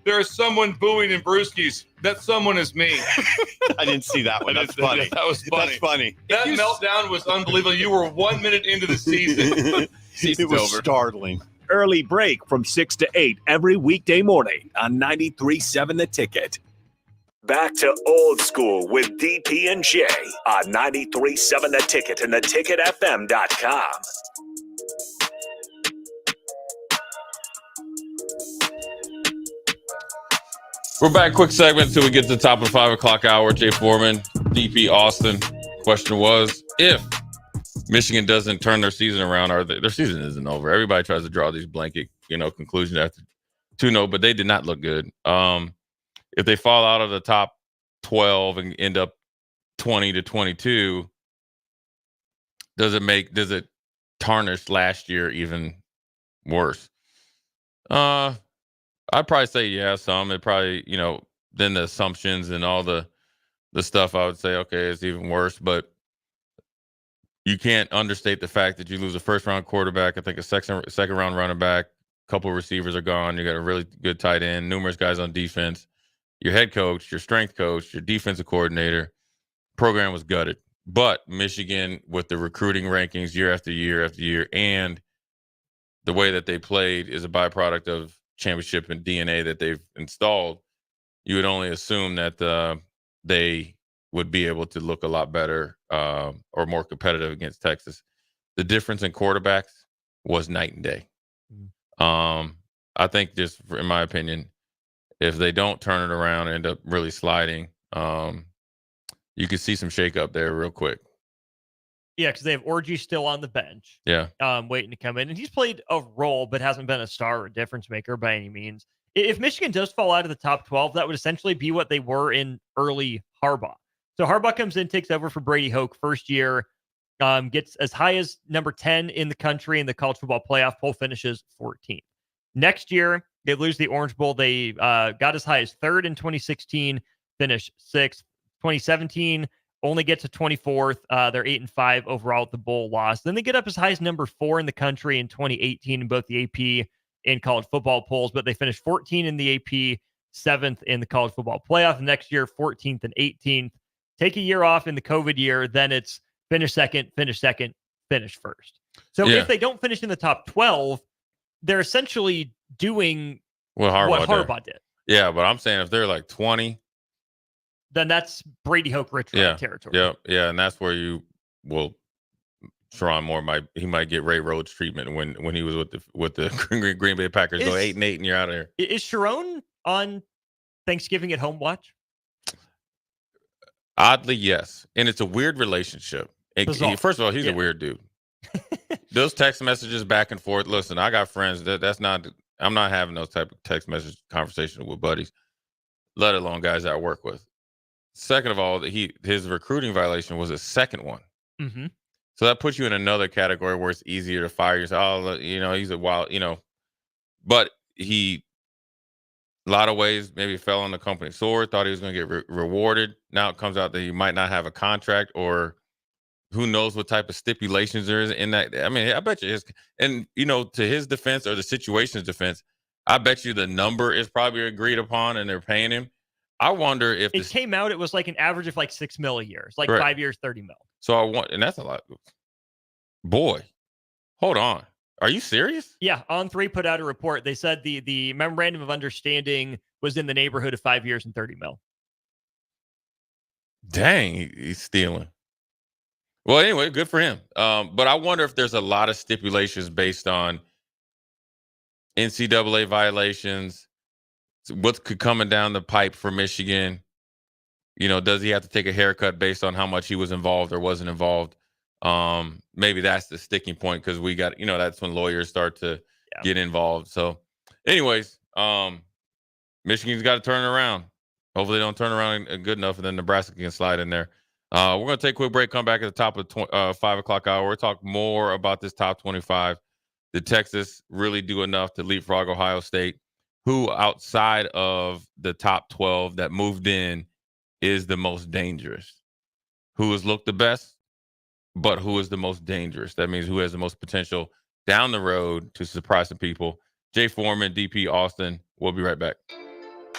There is someone booing in Brewskis. That someone is me. I didn't see that one. That's funny. That was funny. That's funny. That meltdown was unbelievable. You were 1 minute into the season. It was startling. Early break from 6 to 8 every weekday morning on 93.7 The Ticket. Back to old school with DP and J on 93.7 The Ticket and theticketfm.com. We're back. Quick segment until we get to the top of the 5 o'clock hour. Jay Foreman, DP Austin. Question was, if Michigan doesn't turn their season around, their season isn't over. Everybody tries to draw these blanket, conclusions after 2-0, but they did not look good. If they fall out of the top 12 and end up 20 to 22, does it tarnish last year even worse? I'd probably say yeah, some. It probably, then the assumptions and all the stuff, I would say, okay, it's even worse. But you can't understate the fact that you lose a first-round quarterback, I think a second-round running back, a couple of receivers are gone, you got a really good tight end, numerous guys on defense. Your head coach, your strength coach, your defensive coordinator, program was gutted. But Michigan, with the recruiting rankings year after year after year, and the way that they played is a byproduct of championship and DNA that they've installed. You would only assume that they would be able to look a lot better or more competitive against Texas. The difference in quarterbacks was night and day. I think, just in my opinion, if they don't turn it around and end up really sliding, you could see some shakeup there real quick. Yeah, because they have Orgy still on the bench. Yeah. Waiting to come in. And he's played a role, but hasn't been a star or a difference maker by any means. If Michigan does fall out of the top 12, that would essentially be what they were in early Harbaugh. So Harbaugh comes in, takes over for Brady Hoke first year, gets as high as number 10 in the country in the college football playoff poll, finishes 14th. Next year, they lose the Orange Bowl. They got as high as third in 2016, finished 6th. 2017, only get to 24th. They're 8-5 overall at the bowl loss. Then they get up as high as number 4 in the country in 2018 in both the AP and college football polls, but they finished 14 in the AP, 7th in the college football playoff. Next year, 14th and 18th. Take a year off in the COVID year, then it's finish second, finish first. So if they don't finish in the top 12, they're essentially doing what Harbaugh did. Yeah, but I'm saying if they're like 20, then that's Brady Hoke Rich territory. Yeah, and that's where you will. Sharon Moore might get Ray Rhodes treatment when he was with the Green Bay Packers. Go 8-8 and you're out of here. Is Sharon on Thanksgiving at home watch? Oddly, yes, and it's a weird relationship. First of all, he's a weird dude. Those text messages back and forth. Listen, I got friends that's not. I'm not having those type of text message conversations with buddies, let alone guys that I work with. Second of all, his recruiting violation was a second one. Mm-hmm. So that puts you in another category where it's easier to fire you. Oh, he's a wild, but a lot of ways, maybe fell on the company sword, thought he was going to get rewarded. Now it comes out that he might not have a contract, or who knows what type of stipulations there is in that. I mean, I bet you to his defense or the situation's defense, I bet you the number is probably agreed upon and they're paying him. I wonder if it came out, it was like an average of like $6 million a year. It's like right. 5 years, $30 million. So and that's a lot. Boy, hold on. Are you serious? Yeah. On3 put out a report. They said the memorandum of understanding was in the neighborhood of 5 years and $30 million. Dang, he's stealing. Well, anyway, good for him. But I wonder if there's a lot of stipulations based on NCAA violations. What's coming down the pipe for Michigan? Does he have to take a haircut based on how much he was involved or wasn't involved? Maybe that's the sticking point, because we got, that's when lawyers start to get involved. So anyways, Michigan's got to turn it around. Hopefully they don't turn around good enough, and then Nebraska can slide in there. We're going to take a quick break, come back at the top of the 5 o'clock hour. We'll talk more about this top 25. Did Texas really do enough to leapfrog Ohio State? Who outside of the top 12 that moved in is the most dangerous? Who has looked the best, but who is the most dangerous? That means who has the most potential down the road to surprise some people. Jay Foreman, DP Austin. We'll be right back.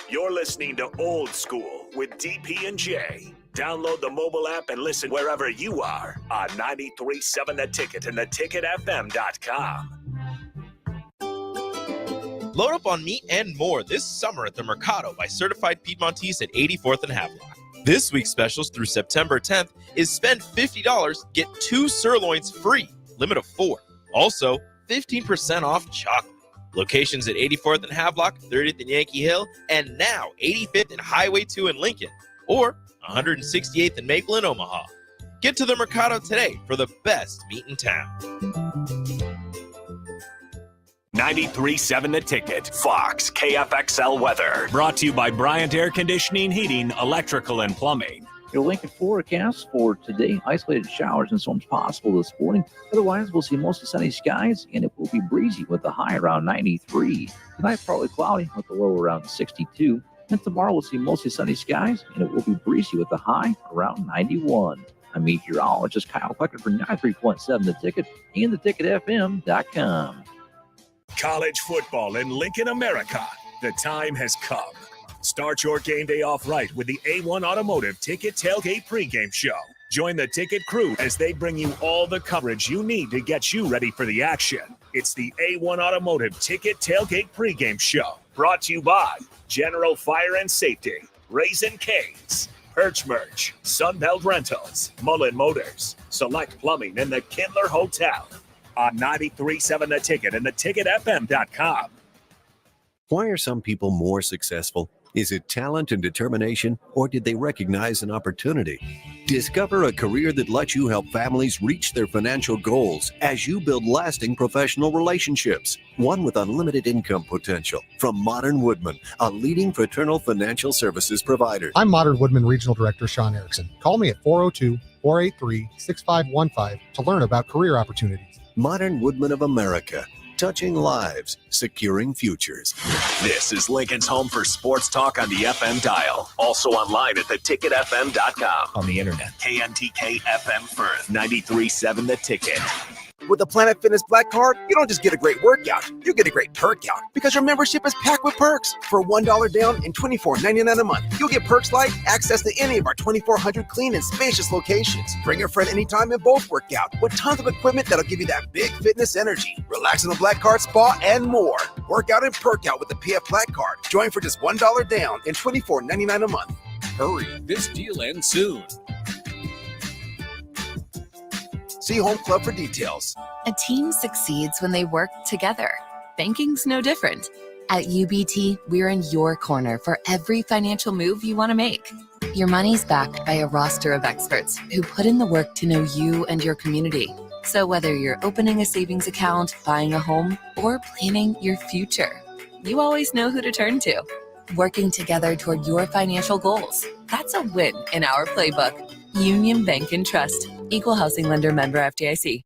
You're listening to Old School with DP and J. Download the mobile app and listen wherever you are on 93.7 The Ticket and theticketfm.com. Load up on meat and more this summer at the Mercado by Certified Piedmontese at 84th and Havelock. This week's specials through September 10th is spend $50, get 2 sirloins free, limit of 4. Also, 15% off chocolate. Locations at 84th and Havelock, 30th and Yankee Hill, and now 85th and Highway 2 in Lincoln, or 168th and Maple in Omaha. Get to the Mercado today for the best meat in town. 93.7 The Ticket, Fox, KFXL weather. Brought to you by Bryant Air Conditioning, Heating, Electrical, and Plumbing. Your Lincoln forecast for today: isolated showers and storms possible this morning. Otherwise, we'll see mostly sunny skies, and it will be breezy with the high around 93. Tonight, partly cloudy with the low around 62. And tomorrow, we'll see mostly sunny skies, and it will be breezy with the high around 91. I'm meteorologist Kyle Pleckert for 93.7 The Ticket and theticketfm.com. College football in Lincoln, America. The time has come. Start your game day off right with the A1 Automotive Ticket Tailgate pregame show. Join the Ticket crew as they bring you all the coverage you need to get you ready for the action. It's the A1 Automotive Ticket Tailgate pregame show. Brought to you by General Fire and Safety, Raisin Canes, Perch Merch, Sunbelt Rentals, Mullen Motors, Select Plumbing, and the Kindler Hotel. On 93.7 The Ticket and theticketfm.com. Why are some people more successful? Is it talent and determination, or did they recognize an opportunity? Discover a career that lets you help families reach their financial goals as you build lasting professional relationships, one with unlimited income potential. From Modern Woodman, a leading fraternal financial services provider. I'm Modern Woodman Regional Director Sean Erickson. Call me at 402-483-6515 to learn about career opportunities. Modern Woodman of America, touching lives, securing futures. This is Lincoln's home for sports talk on the FM dial. Also online at theticketfm.com. On the internet, KNTK FM Firth, 93.7 The Ticket. With the Planet Fitness Black Card, you don't just get a great workout, you get a great perk out because your membership is packed with perks. For $1 down and $24.99 a month, you'll get perks like access to any of our 2,400 clean and spacious locations. Bring a friend anytime and both work out with tons of equipment that'll give you that big fitness energy. Relax in the Black Card spa and more. Work out and perk out with the PF Black Card. Join for just $1 down and $24.99 a month. Hurry, this deal ends soon. See Home Club for details. A team succeeds when they work together. Banking's no different. At UBT, we're in your corner for every financial move you want to make. Your money's backed by a roster of experts who put in the work to know you and your community. So whether you're opening a savings account, buying a home, or planning your future, you always know who to turn to. Working together toward your financial goals. That's a win in our playbook. Union Bank and Trust. Equal housing lender, member FDIC.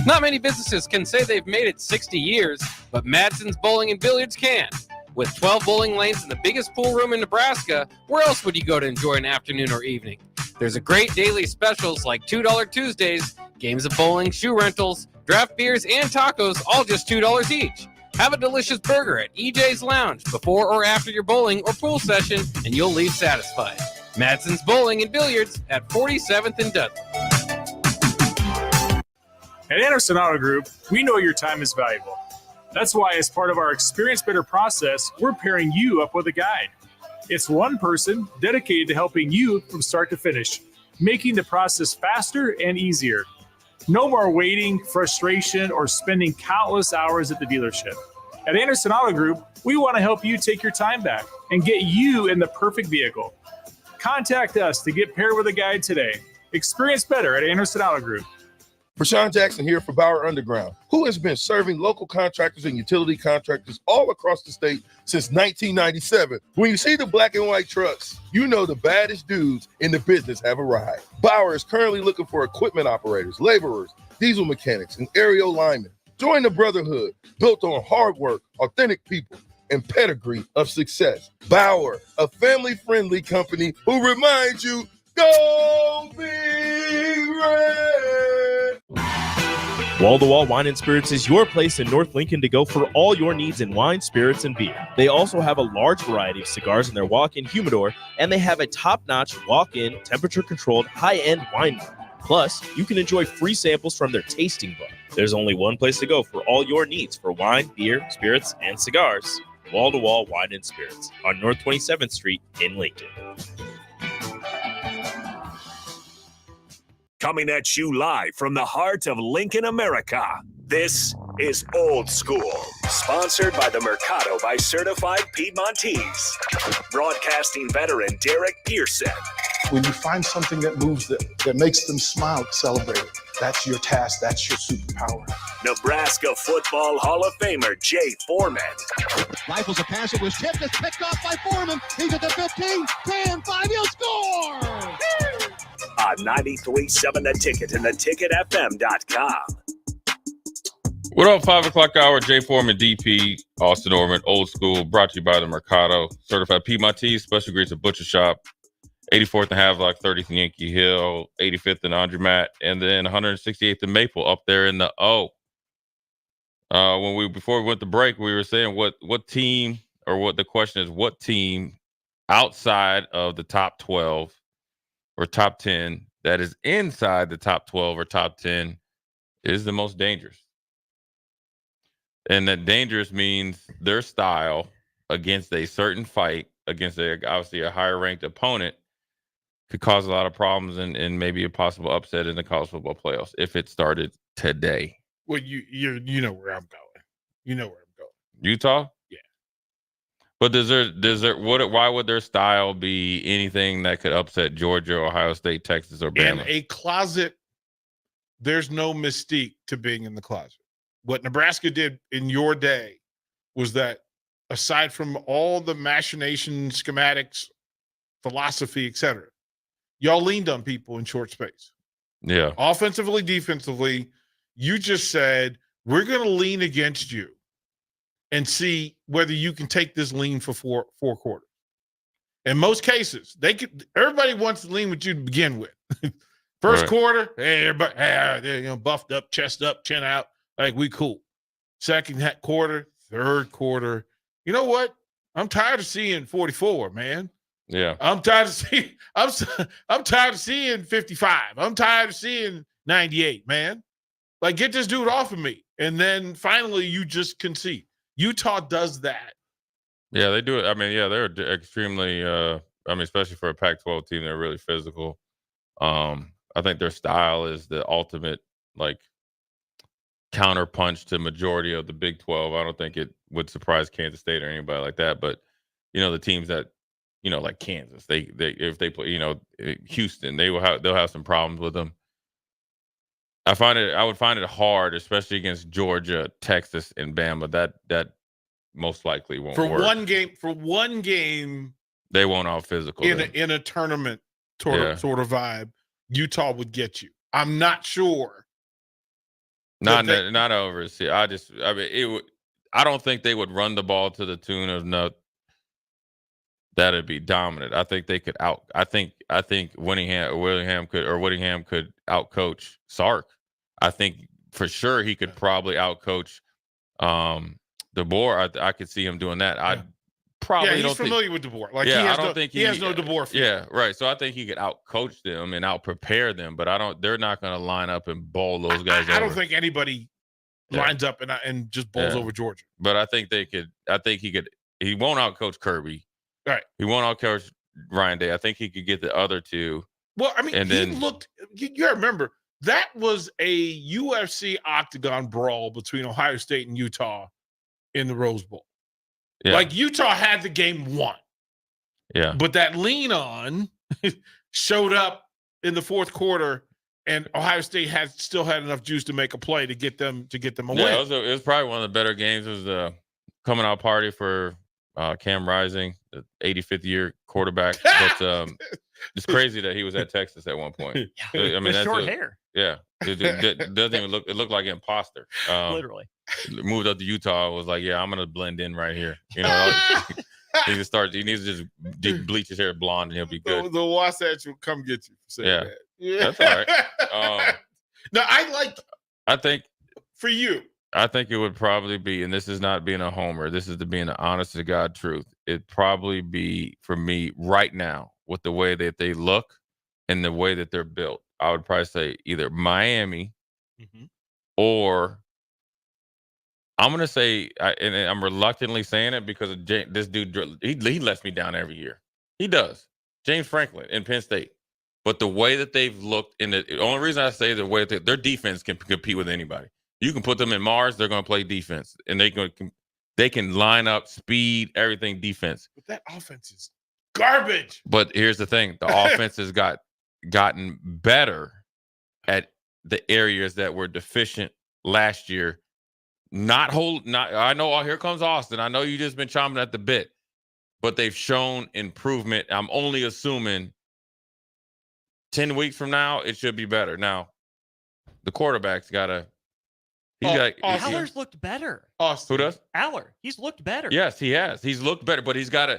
Not many businesses can say they've made it 60 years, but Madsen's Bowling and Billiards can. With 12 bowling lanes and the biggest pool room in Nebraska, where else would you go to enjoy an afternoon or evening? There's a great daily specials like $2 Tuesdays, games of bowling, shoe rentals, draft beers, and tacos, all just $2 each. Have a delicious burger at EJ's Lounge before or after your bowling or pool session, and you'll leave satisfied. Madsen's Bowling and Billiards at 47th and Dudley. At Anderson Auto Group, we know your time is valuable. That's why, as part of our Experience Better process, we're pairing you up with a guide. It's one person dedicated to helping you from start to finish, making the process faster and easier. No more waiting, frustration, or spending countless hours at the dealership. At Anderson Auto Group, we want to help you take your time back and get you in the perfect vehicle. Contact us to get paired with a guide today. Experience better at Anderson Auto Group. Rashawn Jackson here for Bauer Underground, who has been serving local contractors and utility contractors all across the state since 1997. When you see the black and white trucks, you know the baddest dudes in the business have arrived. Bauer is currently looking for equipment operators, laborers, diesel mechanics, and aerial linemen. Join the brotherhood built on hard work, authentic people, and pedigree of success. Bauer, a family-friendly company who reminds you, go Big Red! Wall-to-Wall Wine and Spirits is your place in North Lincoln to go for all your needs in wine, spirits, and beer. They also have a large variety of cigars in their walk-in humidor, and they have a top-notch walk-in, temperature-controlled, high-end wine bar. Plus, you can enjoy free samples from their tasting book. There's only one place to go for all your needs for wine, beer, spirits, and cigars. Wall-to-Wall Wine and Spirits on North 27th Street in Lincoln. Coming at you live from the heart of Lincoln, America. This is Old School, sponsored by the Mercado by Certified Piedmontese. Broadcasting veteran Derek Pearson. When you find something that moves them, that makes them smile, celebrate it. That's your task. That's your superpower. Nebraska Football Hall of Famer Jay Foreman. Rifles a pass. It was tipped. It's picked off by Foreman. He's at the 15, 10, 5. He'll score! On 93.7 The Ticket and theticketfm.com. What up, 5 o'clock hour? Jay Foreman, DP, Austin Orman, Old School, brought to you by the Mercado. Certified Piedmontese, special grades at Butcher Shop, 84th and Havelock, 30th and Yankee Hill, 85th and Andremat, and then 168th and Maple up there in the O. Before we went to break, we were saying what team, or what the question is, what team outside of the top 12 or top 10 that is inside the top 12 or top 10 is the most dangerous. And that dangerous means their style against a certain fight, against obviously a higher ranked opponent, could cause a lot of problems and maybe a possible upset in the college football playoffs if it started today. Well, you know where I'm going. You know where I'm going. Utah? Yeah. But why would their style be anything that could upset Georgia, Ohio State, Texas, or Bama? In a closet, there's no mystique to being in the closet. What Nebraska did in your day was that, aside from all the machination, schematics, philosophy, etc., y'all leaned on people in short space. Yeah. Offensively, defensively, you just said, we're going to lean against you and see whether you can take this lean for four quarters. In most cases, everybody wants to lean with you to begin with. First quarter, hey, everybody, they're buffed up, chest up, chin out, like we cool. Second quarter, third quarter. You know what? I'm tired of seeing 44, man. Yeah. I'm tired of seeing. I'm tired of seeing 55. I'm tired of seeing 98, man. Like, get this dude off of me, and then finally you just concede. Utah does that. Yeah, they do it. I mean, yeah, they're extremely. Especially for a Pac-12 team, they're really physical. I think their style is the ultimate counterpunch to majority of the Big 12. I don't think it would surprise Kansas State or anybody like that. But the teams that like Kansas, they if they play, Houston, they'll have some problems with them. I would find it hard, especially against Georgia, Texas, and Bama. That most likely won't work. For one game, they won't all physical in a tournament sort of vibe. Utah would get you. I'm not sure. Not overseas. I don't think they would run the ball to the tune of that'd be dominant. I think they could I think Whittingham could outcoach Sark. I think for sure he could probably outcoach DeBoer. I could see him doing that. I probably he's familiar with DeBoer. Like, yeah, he has no DeBoer feel. Yeah, right. So I think he could outcoach them and outprepare them, but they're not going to line up and bowl those guys over. I don't think anybody lines up and just bowls over Georgia. But I think they could. I think he could. He won't outcoach Kirby. Right. He won't outcoach Ryan Day. I think he could get the other two. Well, I mean, he looked. You remember that was a UFC octagon brawl between Ohio State and Utah in the Rose Bowl. Yeah. Like, Utah had the game won. Yeah. But that lean on showed up in the fourth quarter, and Ohio State still had enough juice to make a play to get them a win. Yeah, it was probably one of the better games. It was the coming out party for Cam Rising, the 85th year quarterback. But it's crazy that he was at Texas at one point. Yeah. I mean, that's short hair. Yeah. It doesn't even look. It looked like imposter. Literally. Moved up to Utah. Was like, yeah, I'm gonna blend in right here. He needs to just bleach his hair blonde, and he'll be good. The Wasatch will come get you for saying that. Yeah, that's all right. No, I think for you. I think it would probably be, and this is not being a homer. This is being the honest to God truth. It'd probably be for me right now with the way that they look and the way that they're built. I would probably say either Miami or I'm going to say, and I'm reluctantly saying it because of this dude, he lets me down every year. He does. James Franklin in Penn State. But the way that they've looked, the only reason I say the way that their defense can compete with anybody. You can put them in Mars, they're going to play defense. And they can line up, speed, everything defense. But that offense is garbage. But here's the thing. The offense has gotten better at the areas that were deficient last year. I know here comes Austin. I know you just been chomping at the bit, but they've shown improvement. I'm only assuming 10 weeks from now it should be better. Now, the quarterback's Aller's looked better. Austin. Who does? Aller. He's looked better. Yes, he has. He's looked better, but he's got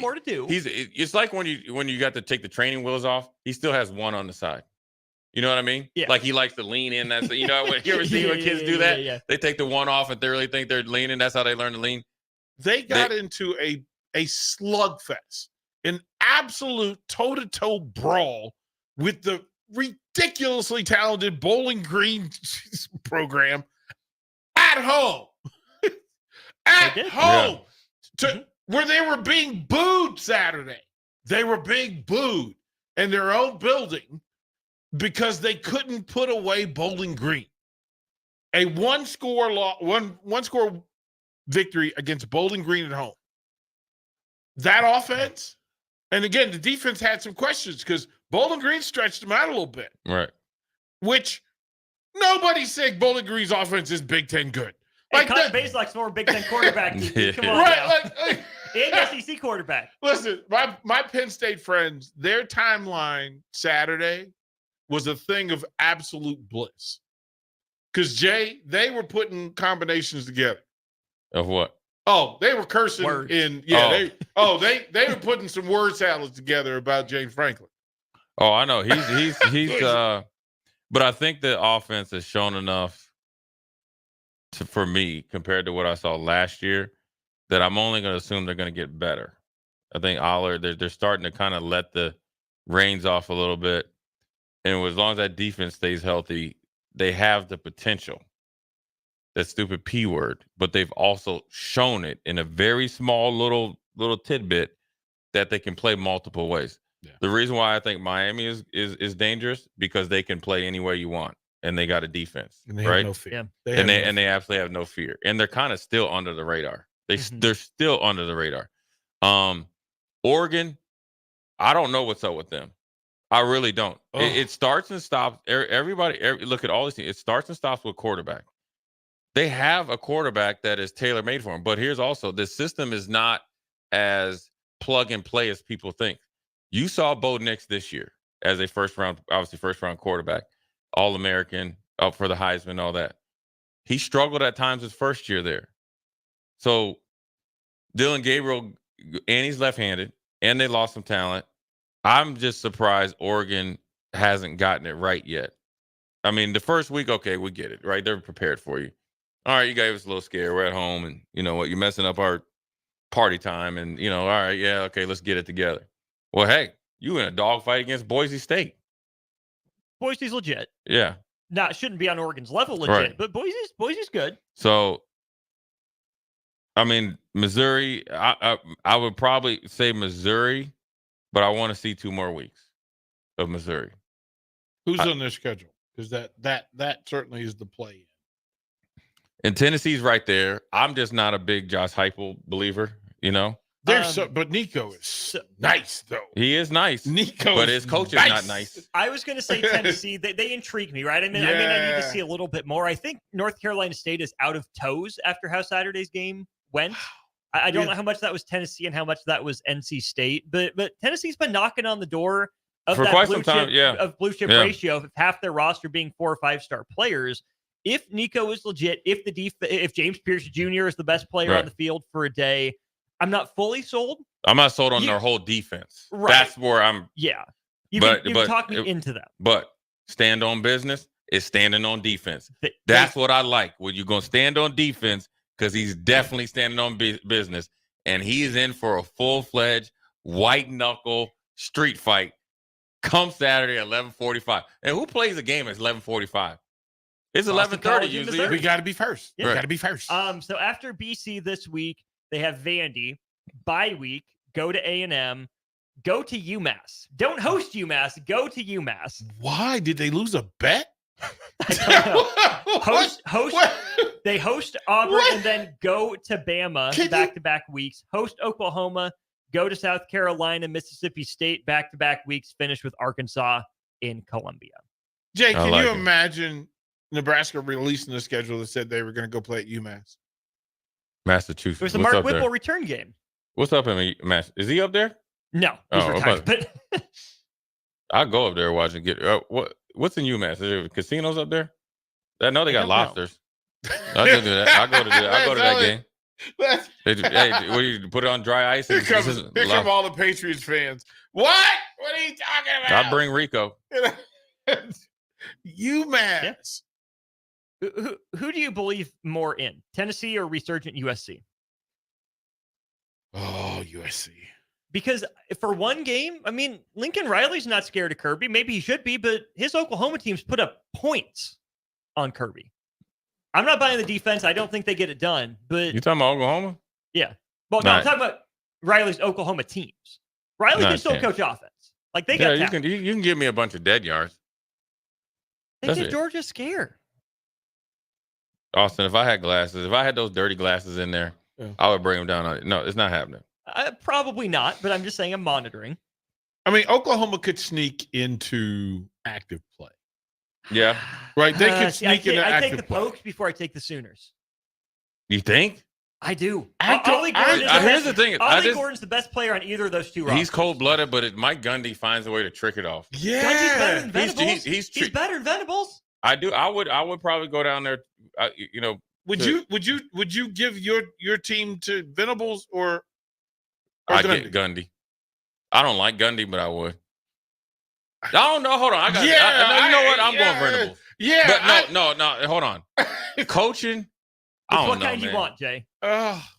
more to do. It's like when you got to take the training wheels off, he still has one on the side. You know what I mean? Yeah. Like he likes to lean in. That's you ever see when kids do that? Yeah. They take the one off and they really think they're leaning. That's how they learn to lean. They got into a slugfest, an absolute toe-to-toe brawl with the ridiculously talented Bowling Green program at home. Where they were being booed Saturday. They were being booed in their own building because they couldn't put away Bowling Green. A one score victory against Bowling Green at home that offense, and again, the defense had some questions because Bowling Green stretched them out a little bit. Right. Which nobody said Bowling Green's offense is Big Ten good. Hey, Cotton Baselak's more Big Ten quarterback. Come on, right? now. And SEC quarterback. Listen, my Penn State friends, their timeline Saturday was a thing of absolute bliss. Because Jay, they were putting combinations together. Of what? Oh, they were cursing Words. they were putting some word salads together about James Franklin. Oh, I know. He's but I think the offense has shown enough for me compared to what I saw last year that I'm only going to assume they're going to get better. I think Aller, they're starting to kind of let the reins off a little bit. And as long as that defense stays healthy, they have the potential. That stupid P word, but they've also shown it in a very small little tidbit that they can play multiple ways. Yeah. The reason why I think Miami is dangerous because they can play any way you want, and they got a defense, and they right? have no fear. Yeah. They absolutely have no fear, and they're kind of still under the radar. They're still under the radar. Oregon, I don't know what's up with them. I really don't. It starts and stops. Everybody look at all these things. It starts and stops with quarterback. They have a quarterback that is tailor-made for him. But here's also, the system is not as plug-and-play as people think. You saw Bo Nix this year as a first-round quarterback, All-American, up for the Heisman, all that. He struggled at times his first year there. So Dylan Gabriel, and he's left-handed, and they lost some talent. I'm just surprised Oregon hasn't gotten it right yet. I mean, the first week, okay, we get it, right? They're prepared for you. All right, you gave us a little scare. We're at home, and you know what? You're messing up our party time, and all right, yeah, okay, let's get it together. Well, hey, you in a dogfight against Boise State. Boise's legit. Yeah. Now, it shouldn't be on Oregon's level legit, right. But Boise's good. So, I mean, Missouri, I would probably say Missouri, but I want to see 2 more weeks of Missouri. Who's on their schedule? Because that certainly is the play. And Tennessee's right there. I'm just not a big Josh Heupel believer, But Nico is nice, though. He is nice. Nico, but his coach is not nice. I was going to say Tennessee. They intrigue me, right? I mean, I need to see a little bit more. I think North Carolina State is out of toes after how Saturday's game went. I don't know how much that was Tennessee and how much that was NC State, but Tennessee's been knocking on the door of for that quite some time, blue chip ratio of half their roster being 4 or 5-star players. If Nico is legit, if James Pierce Jr. is the best player on the field for a day, I'm not fully sold. I'm not sold on their whole defense. Right. That's where I'm. Yeah. You can talk me into that. But stand on business is standing on defense. That's what I like. When you're going to stand on defense, because he's definitely standing on business, and he's in for a full-fledged, white-knuckle street fight come Saturday at 11:45. And who plays a game at 11:45? It's 11:30 usually. We got to be first. Yeah. We got to be first. So after BC this week, they have Vandy. Bye week, go to A&M, go to UMass. Don't host UMass. Go to UMass. Why did they lose a bet? I don't know. They host Auburn and then go to Bama back-to-back weeks. Host Oklahoma, go to South Carolina, Mississippi State back-to-back weeks. Finish with Arkansas in Columbia. Jay, can you imagine Nebraska releasing the schedule that said they were going to go play at UMass? Massachusetts. It was the Mark Whipple return game. What's up in Mass? Is he up there? No, he's retired. But I'll go up there and watch it. What's in UMass? Is there casinos up there? I know they got lobsters. I'll go do that. I'll go to that game. Hey, what do you put it on dry ice? Here come all the Patriots fans. What are you talking about? I'll bring Rico. UMass. Yeah. Who do you believe more in? Tennessee or resurgent USC? Oh, USC. Because for one game, I mean, Lincoln Riley's not scared of Kirby. Maybe he should be, but his Oklahoma teams put up points on Kirby. I'm not buying the defense. I don't think they get it done. But you talking about Oklahoma? Yeah. Well, no, I'm talking about Riley's Oklahoma teams. Riley can still coach offense. Like they got talent. You can give me a bunch of dead yards. They get Georgia scared. Austin, if I had those dirty glasses in there, I would bring them down. No, it's not happening. Probably not, but I'm just saying I'm monitoring. I mean, Oklahoma could sneak into active play. Yeah. Right? They could sneak into I active take the play. Pokes before I take the Sooners. You think? I do. Here's the thing. Ollie Gordon's the best player on either of those two rosters. He's cold-blooded, but Mike Gundy finds a way to trick it off. Yeah. Gundy's better than Venables. He's better than Venables. I do. I would probably go down there. Would you give your team to Venables or I Gundy? get Gundy. I don't like Gundy, but I would. I don't know. Hold on. I got. Yeah, you know what? I'm going Venables. Yeah. But no. Hold on. Coaching. I don't What know, kind man. you want, Jay?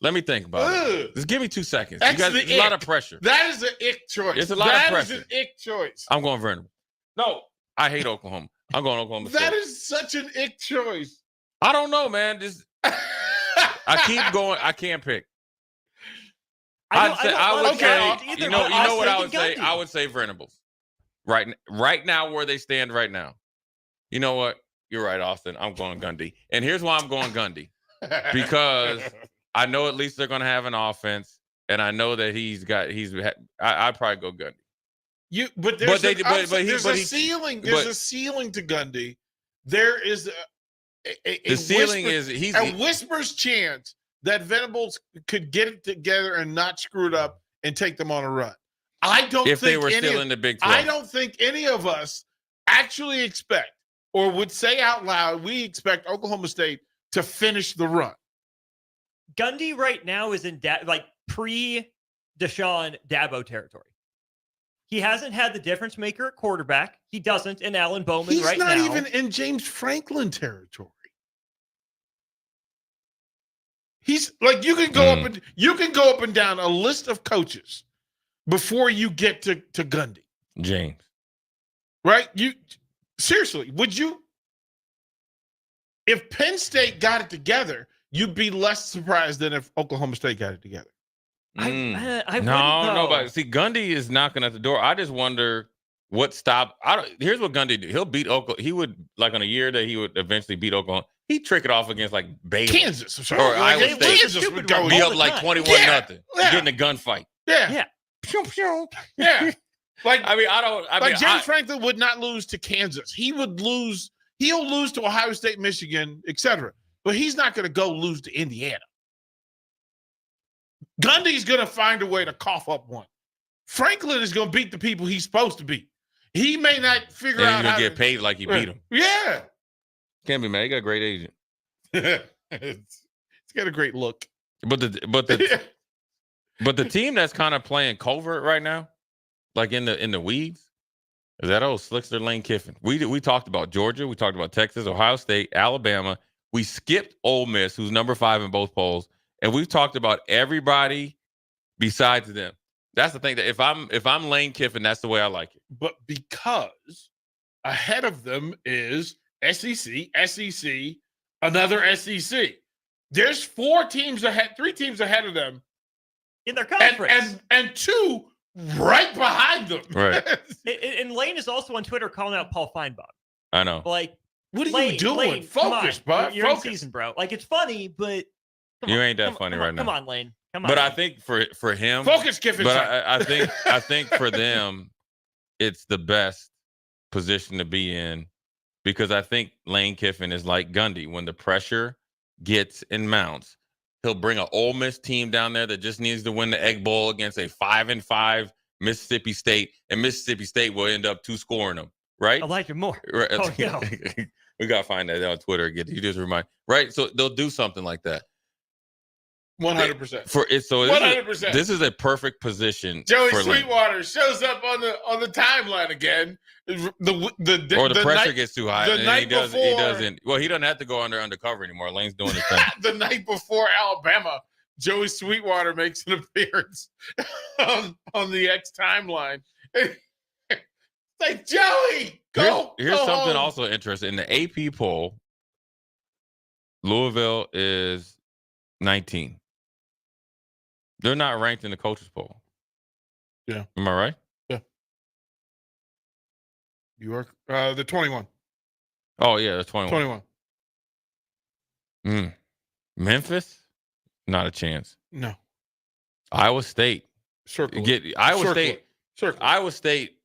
Let me think about it. Just give me 2 seconds. That's You guys, the it's a lot ick. of pressure. That is an ick choice. It's a lot of That pressure. is an ick choice. I'm going Venables. No, I hate Oklahoma. I'm going Oklahoma State. That is such an ick choice. I don't know, man. I keep going. I can't pick. I would say. I would say Venables. Right now, where they stand right now. You know what? You're right, Austin. I'm going Gundy. And here's why I'm going Gundy. Because I know at least they're going to have an offense, and I know that I'd probably go Gundy. But there's a ceiling. There's a ceiling to Gundy. There is a ceiling is a whisper's chance that Venables could get it together and not screw it up and take them on a run. I don't if think they were still in the Big 12. I don't think any of us actually expect or would say out loud we expect Oklahoma State to finish the run. Gundy right now is in pre-Deshaun Dabo territory. He hasn't had the difference maker at quarterback. He doesn't in Alan Bowman He's right now. not even in James Franklin territory. He's like you can go up and down a list of coaches before you get to Gundy. James. Right? Seriously, would you? If Penn State got it together, you'd be less surprised than if Oklahoma State got it together. No, but see, Gundy is knocking at the door. I just wonder what stop. Here's what Gundy do. He'll beat Oklahoma. He would when he would eventually beat Oklahoma. He'd trick it off against like Baylor, Kansas, or Iowa State. Kansas would go be up like 21-0. Get in a gunfight. Yeah. Pew, pew. Yeah. James Franklin would not lose to Kansas. He would lose. He'll lose to Ohio State, Michigan, etc. But he's not going to go lose to Indiana. Gundy's going to find a way to cough up one. Franklin is going to beat the people he's supposed to beat. He may not figure out how to get paid like he beat him. Yeah. Can't be mad. He got a great agent. It's got a great look. But the team that's kind of playing covert right now, like in the weeds, is that old Slickster Lane Kiffin. We talked about Georgia, we talked about Texas, Ohio State, Alabama. We skipped Ole Miss, who's number 5 in both polls, and we've talked about everybody besides them. That's the thing, that if I'm Lane Kiffin, that's the way I like it. But because ahead of them is SEC, another SEC. There's 3 teams ahead of them in their conference, and 2 right behind them. Right. And Lane is also on Twitter calling out Paul Feinbaum. I know. Like, what are you doing? Lane, Focus, bud. You're in season, bro. Like, it's funny, but ain't that funny right now. Come on, Lane. Come on. But I think for him, focus, Kiffin. But I think for them, it's the best position to be in, because I think Lane Kiffin is like Gundy. When the pressure gets and mounts, he'll bring an Ole Miss team down there that just needs to win the Egg Bowl against a 5-5 Mississippi State, and Mississippi State will end up 2-scoring them. Right? Elijah Moore. Right. Oh, no. We gotta find that on Twitter again. You just remind. Right. So they'll do something like that. 100%. For it, so 100%. This is a perfect position. Joey for Sweetwater Lane. shows up on the timeline again. The pressure gets too high. The night before, he doesn't. Well, he doesn't have to go undercover anymore. Lane's doing his thing. The night before Alabama, Joey Sweetwater makes an appearance on the X timeline. Like, Joey, go. Here's go something home. also interesting. In the AP poll, Louisville is 19. They're not ranked in the coaches poll. Yeah. Am I right? Yeah. You are the 21. Oh, yeah, that's 21. 21. Memphis? Not a chance. No. Iowa State. Circle. Iowa State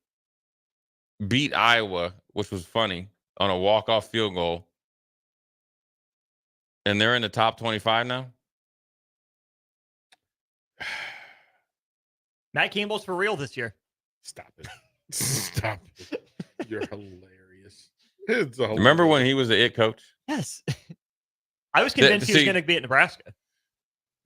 beat Iowa, which was funny, on a walk-off field goal. And they're in the top 25 now? Matt Campbell's for real this year. Stop it. Stop it. You're hilarious. Remember when he was the it coach? Yes. I was convinced he was going to be at Nebraska.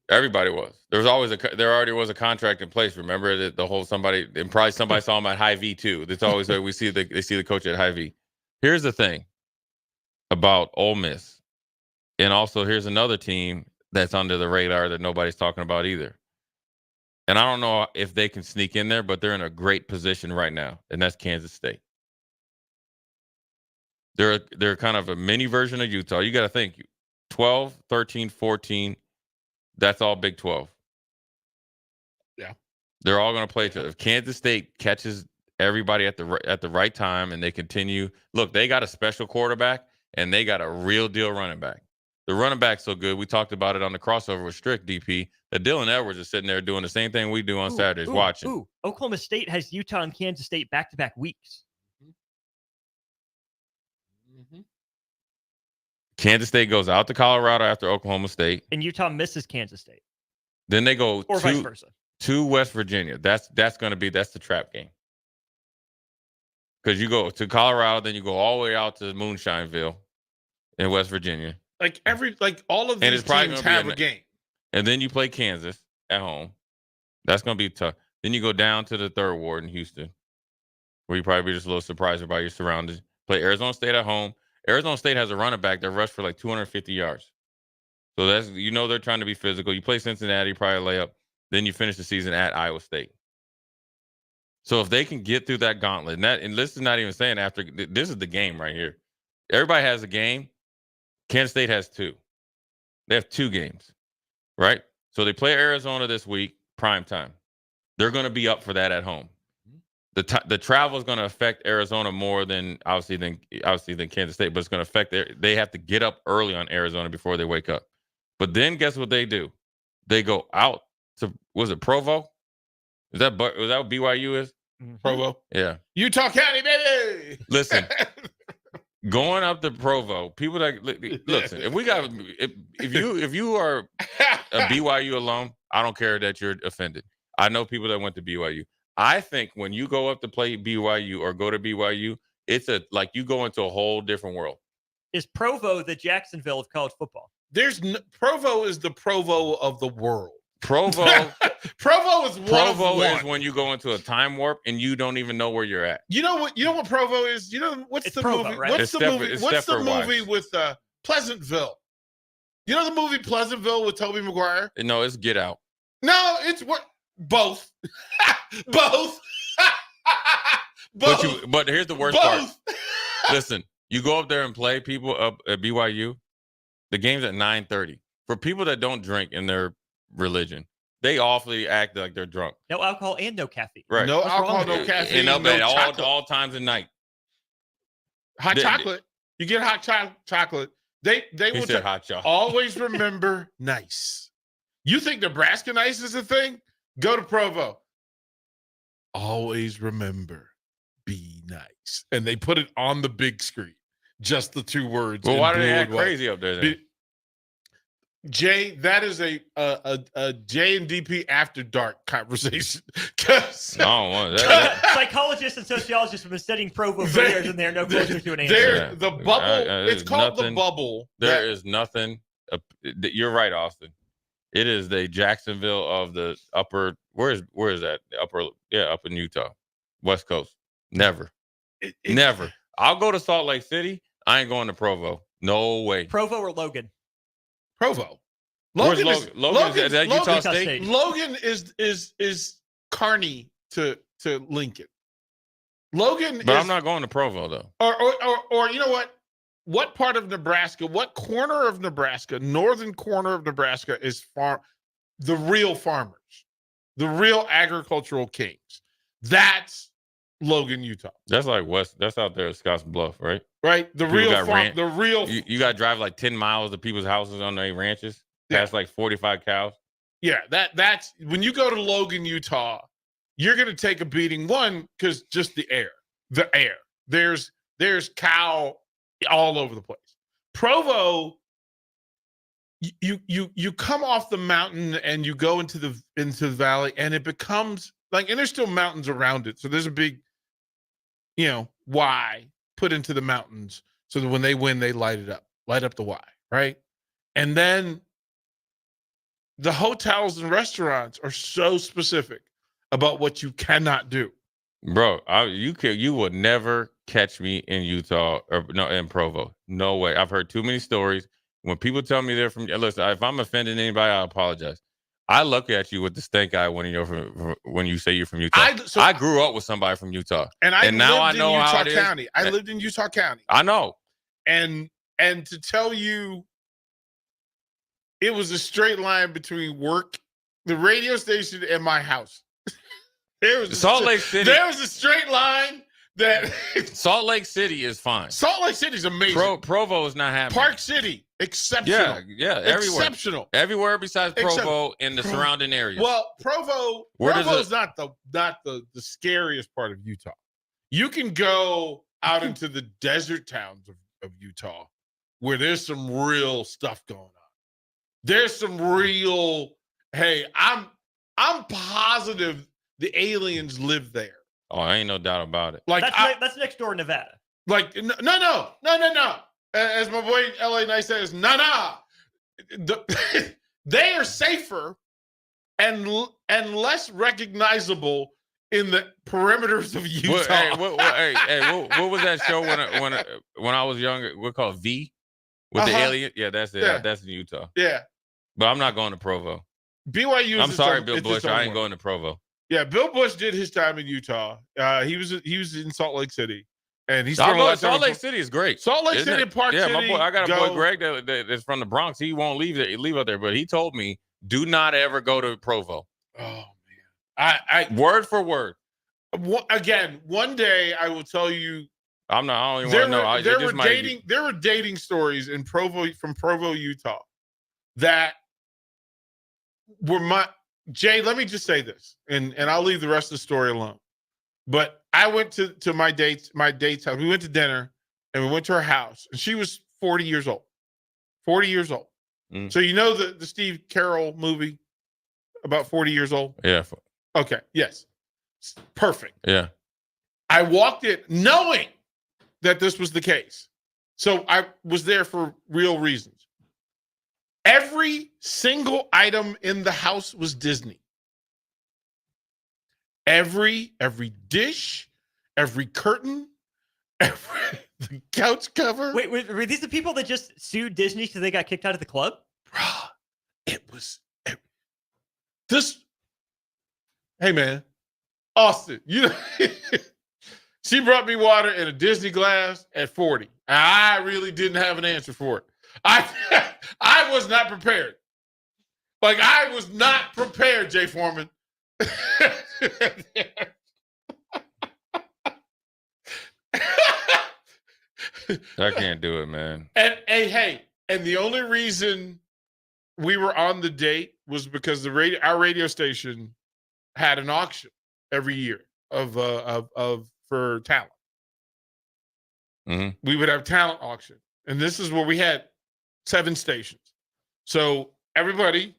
Everybody was. There already was a contract in place. Remember that the whole and probably somebody saw him at High V too. That's always like they see the coach at High V. Here's the thing about Ole Miss, and also here's another team that's under the radar that nobody's talking about either. And I don't know if they can sneak in there, but they're in a great position right now, and that's Kansas State. They're kind of a mini version of Utah. You got to think 12, 13, 14. That's all Big 12. Yeah. They're all going to play each other. If Kansas State catches everybody at the right time and they continue, look, they got a special quarterback and they got a real deal running back. The running back's so good. We talked about it on the crossover with Strick DP that Dylan Edwards is sitting there doing the same thing we do on Saturdays watching. Oklahoma State has Utah and Kansas State back-to-back weeks. Kansas State goes out to Colorado after Oklahoma State. And Utah misses Kansas State. Then they go vice versa. To West Virginia. That's the trap game. Because you go to Colorado, then you go all the way out to Moonshineville in West Virginia. All of these teams have a game. And then you play Kansas at home. That's going to be tough. Then you go down to the third ward in Houston, where you probably be just a little surprised about your surroundings. Play Arizona State at home. Arizona State has a running back that rushed for like 250 yards. So they're trying to be physical. You play Cincinnati, probably lay up. Then you finish the season at Iowa State. So if they can get through that gauntlet, and this is not even saying this is the game right here. Everybody has a game. Kansas State has 2. They have 2 games, right? So they play Arizona this week, prime time. They're going to be up for that at home. The travel is going to affect Arizona more than Kansas State, but it's going to affect they have to get up early on Arizona before they wake up. But then guess what they do? They go out to, was it Provo? Was that what BYU is? Provo? Yeah. Utah County, baby. Listen, going up to Provo, people that listen, if you are a BYU alum, I don't care that you're offended. I know people that went to BYU. I think when you go up to play BYU or go to BYU, it's you go into a whole different world. Is Provo the Jacksonville of college football? Provo is the Provo of the world. Provo Provo is when you go into a time warp and you don't even know where you're at. You know what Provo is? What's the Provo, movie? right? What's the movie with Pleasantville? You know the movie Pleasantville with Tobey Maguire? No, it's Get Out. No, it's what both. Both. But here's the worst part. Listen, you go up there and play people up at BYU. The game's at 9:30. For people that don't drink in their religion, they awfully act like they're drunk. No alcohol and no caffeine. Right. No alcohol, no caffeine, and no at all times of night. Hot chocolate. You get hot chocolate. They will said hot chocolate. Always remember nice. You think Nebraska nice is a thing? Go to Provo. Always remember, be nice. And they put it on the big screen. Just the 2 words. Well, why do they act crazy up there then? Jay, that is a J and DP after dark conversation. Psychologists and sociologists have been studying Provo for years, and they're no closer to an answer. The bubble. It's called the bubble. There is nothing. You're right, Austin. It is the Jacksonville of the upper. Where is that? Up in Utah, West Coast. Never. Never. I'll go to Salt Lake City. I ain't going to Provo. No way. Provo or Logan? Provo. Logan is at Utah State. Logan is Kearney to Lincoln. Logan, but I'm not going to Provo though. Or you know what? What part of Nebraska? What corner of Nebraska? Northern corner of Nebraska is the real farmers, the real agricultural kings. That's Logan, Utah. That's like West. That's out there at Scotts Bluff, right? Right. The real farm. The real. You got to drive like 10 miles to people's houses on their ranches. Past like 45 cows. Yeah, that's when you go to Logan, Utah, you're going to take a beating. One, because just the air. There's cow all over the place. Provo, you come off the mountain and you go into the valley, and it becomes like, and there's still mountains around it. So there's a big, Y put into the mountains so that when they win, they light up the Y, right? And then the hotels and restaurants are so specific about what you cannot do. Bro, you would never catch me in Utah or in Provo. No way. I've heard too many stories. When people tell me they're from, listen, if I'm offending anybody, I apologize. I look at you with the stink eye when you say you're from Utah. I grew up with somebody from Utah, and now I know how it is. County. I lived in Utah County. I know, and to tell you, it was a straight line between work, the radio station, and my house. Salt Lake City. There was a straight line that Salt Lake City is fine. Salt Lake City is amazing. Provo is not happening. Park City, exceptional. Yeah, everywhere. Exceptional. Everywhere besides Provo and the surrounding areas. Well, Provo's not the scariest part of Utah. You can go out into the desert towns of Utah where there's some real stuff going on. There's some real, hey, I'm positive the aliens live there. Oh, ain't no doubt about it. Like that's next door in Nevada. Like no. As my boy LA Nice says, no. They are safer and less recognizable in the perimeters of Utah. What was that show when I was younger? We called V with the alien. Yeah, that's it. Yeah. That's in Utah. Yeah, but I'm not going to Provo. BYU. I'm sorry, Bill Bush. I ain't going to Provo. Yeah, Bill Bush did his time in Utah. He was in Salt Lake City, and he's Salt Lake City is great. Salt Lake City and Park City. Yeah, my boy. I got a boy Greg that's from the Bronx. He won't leave out there, but he told me, do not ever go to Provo. Oh man, I word for word. Again, one day I will tell you. I'm not. I don't even want to know. There were dating stories in Provo, from Provo, Utah, that were Jay, let me just say this, and I'll leave the rest of the story alone. But I went to my date's house. We went to dinner, and we went to her house, and she was 40 years old. 40 years old. So you know the Steve Carroll movie about 40 years old? Yeah. Okay. Yes. Perfect. Yeah. I walked in knowing that this was the case. So I was there for real reasons. Every single item in the house was Disney. Every dish, every curtain, the couch cover. Wait, were these the people that just sued Disney because they got kicked out of the club? Bruh, it was this. Hey man, Austin, she brought me water in a Disney glass at 40. I really didn't have an answer for it. I was not prepared. Like, I was not prepared, Jay Foreman. I can't do it, man. And the only reason we were on the date was because our radio station had an auction every year for talent. Mm-hmm. We would have talent auction, and this is where we had 7 stations. So everybody,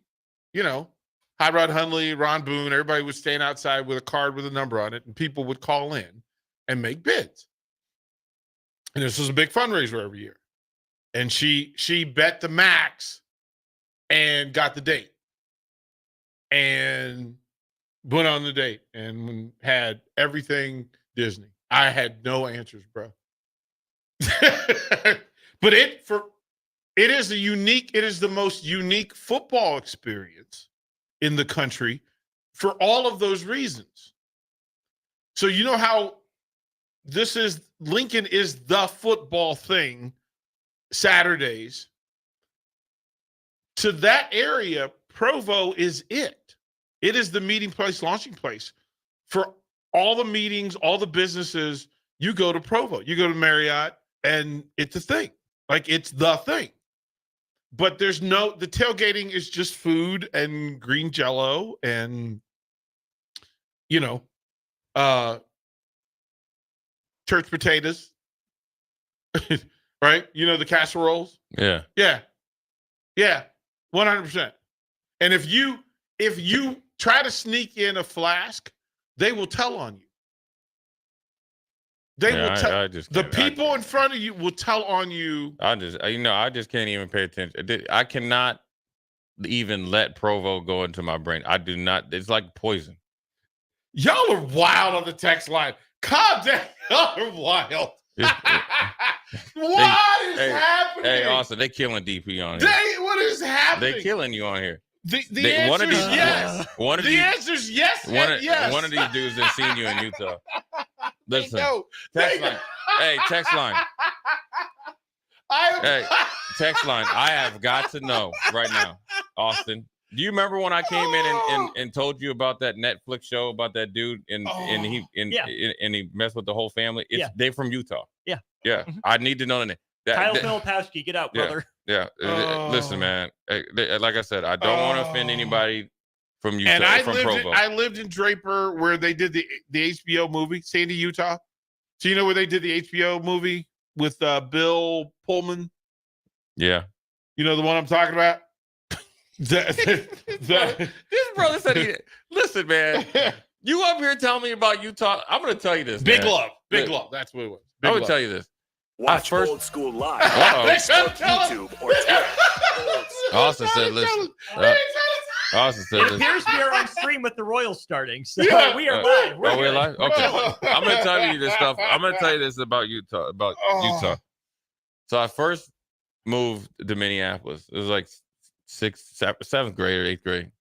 Hot Rod Hundley, Ron Boone, everybody would stand outside with a card with a number on it, and people would call in and make bids. And this was a big fundraiser every year. And she bet the max and got the date. And went on the date and had everything Disney. I had no answers, bro. But it is the most unique football experience in the country for all of those reasons. So you know how Lincoln is the football thing Saturdays. To that area, Provo is it. It is the meeting place, launching place for all the meetings, all the businesses. You go to Provo, you go to Marriott, and it's a thing. Like, it's the thing. but the tailgating is just food and green Jello and church potatoes, right? The casseroles. Yeah. 100%. And if you try to sneak in a flask, they will tell on you. They will tell. The people in front of you will tell on you. I just can't even pay attention. I cannot even let Provo go into my brain. I do not. It's like poison. Y'all are wild on the text line. Calm down. Y'all are wild. What is happening? Hey, Austin, they killing DP on here. What is happening? They killing you on here. The answer is yes. Answer is yes. One of these dudes has seen you in Utah. Listen, text line. Hey, text line. Text line. I have got to know right now, Austin. Do you remember when I came in and told you about that Netflix show about that dude and he messed with the whole family? They from Utah. Yeah. Yeah. Mm-hmm. I need to know the name. Kyle Filipowski, get out, brother. Yeah. Listen, man. Like I said, I don't want to offend anybody from Utah. And Provo. I lived in Draper where they did the HBO movie, Sandy, Utah. So you know where they did the HBO movie with Bill Pullman? Yeah. You know the one I'm talking about? This brother said listen, man. You up here telling me about Utah? I'm going to tell you this. Big man. love. Big love. That's what it was. I'm going to tell you this. Watch Old School live. YouTube or Austin said, listen. Austin said, it appears we are on stream with the Royals starting, so we are live. We're live? Okay. I'm going to tell you this stuff. I'm going to tell you this about Utah. Utah. So I first moved to Minneapolis. It was like 7th grade or 8th grade.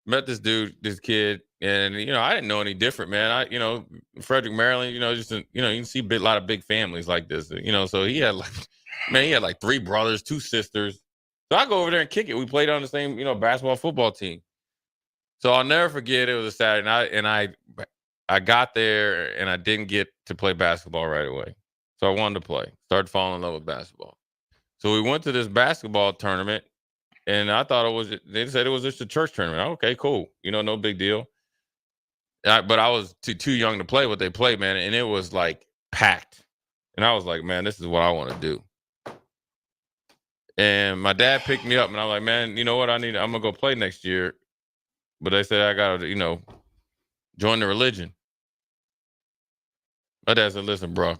Met this kid, and I didn't know any different, man. Frederick, Maryland, you can see a lot of big families like this, So he had like 3 brothers, 2 sisters. So I go over there and kick it. We played on the same, basketball football team. So I'll never forget. It was a Saturday night, and I got there and I didn't get to play basketball right away. So I wanted to play. Started falling in love with basketball. So we went to this basketball tournament. And I thought they said it was just a church tournament. Okay, cool. No big deal. But I was too young to play what they played, man. And it was like packed. And I was like, man, this is what I want to do. And my dad picked me up and I was like, man, you know what? I'm going to go play next year. But they said I got to, join the religion. My dad said, listen, bro,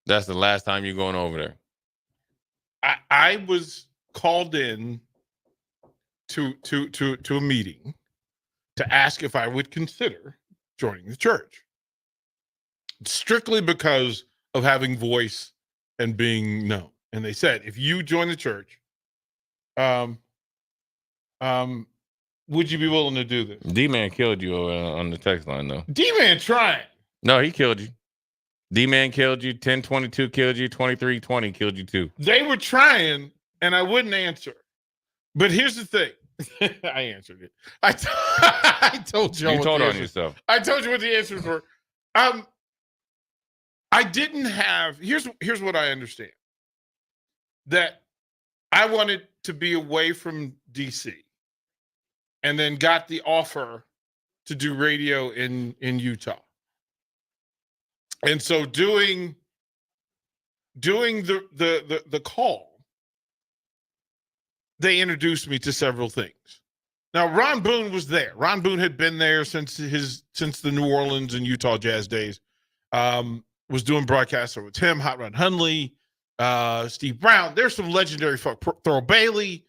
that's the last time you're going over there. I was called in to a meeting to ask if I would consider joining the church, strictly because of having voice and being known. And they said, if you join the church, would you be willing to do this? D-Man killed you on the text line, though. D-Man trying. No, he killed you. D-Man killed you. 10-22 killed you. 23-20 killed you too. They were trying, and I wouldn't answer. But here's the thing. I answered it. I told you. You told on yourself. I told you what the answers were. I didn't have. Here's what I understand. That I wanted to be away from DC, and then got the offer to do radio in Utah. And so doing the call, they introduced me to several things. Now, Ron Boone was there. Ron Boone had been there since the New Orleans and Utah Jazz days. Was doing broadcasts with him, Hot Rod Hundley, Steve Brown. There's some legendary folk. Thurl Bailey.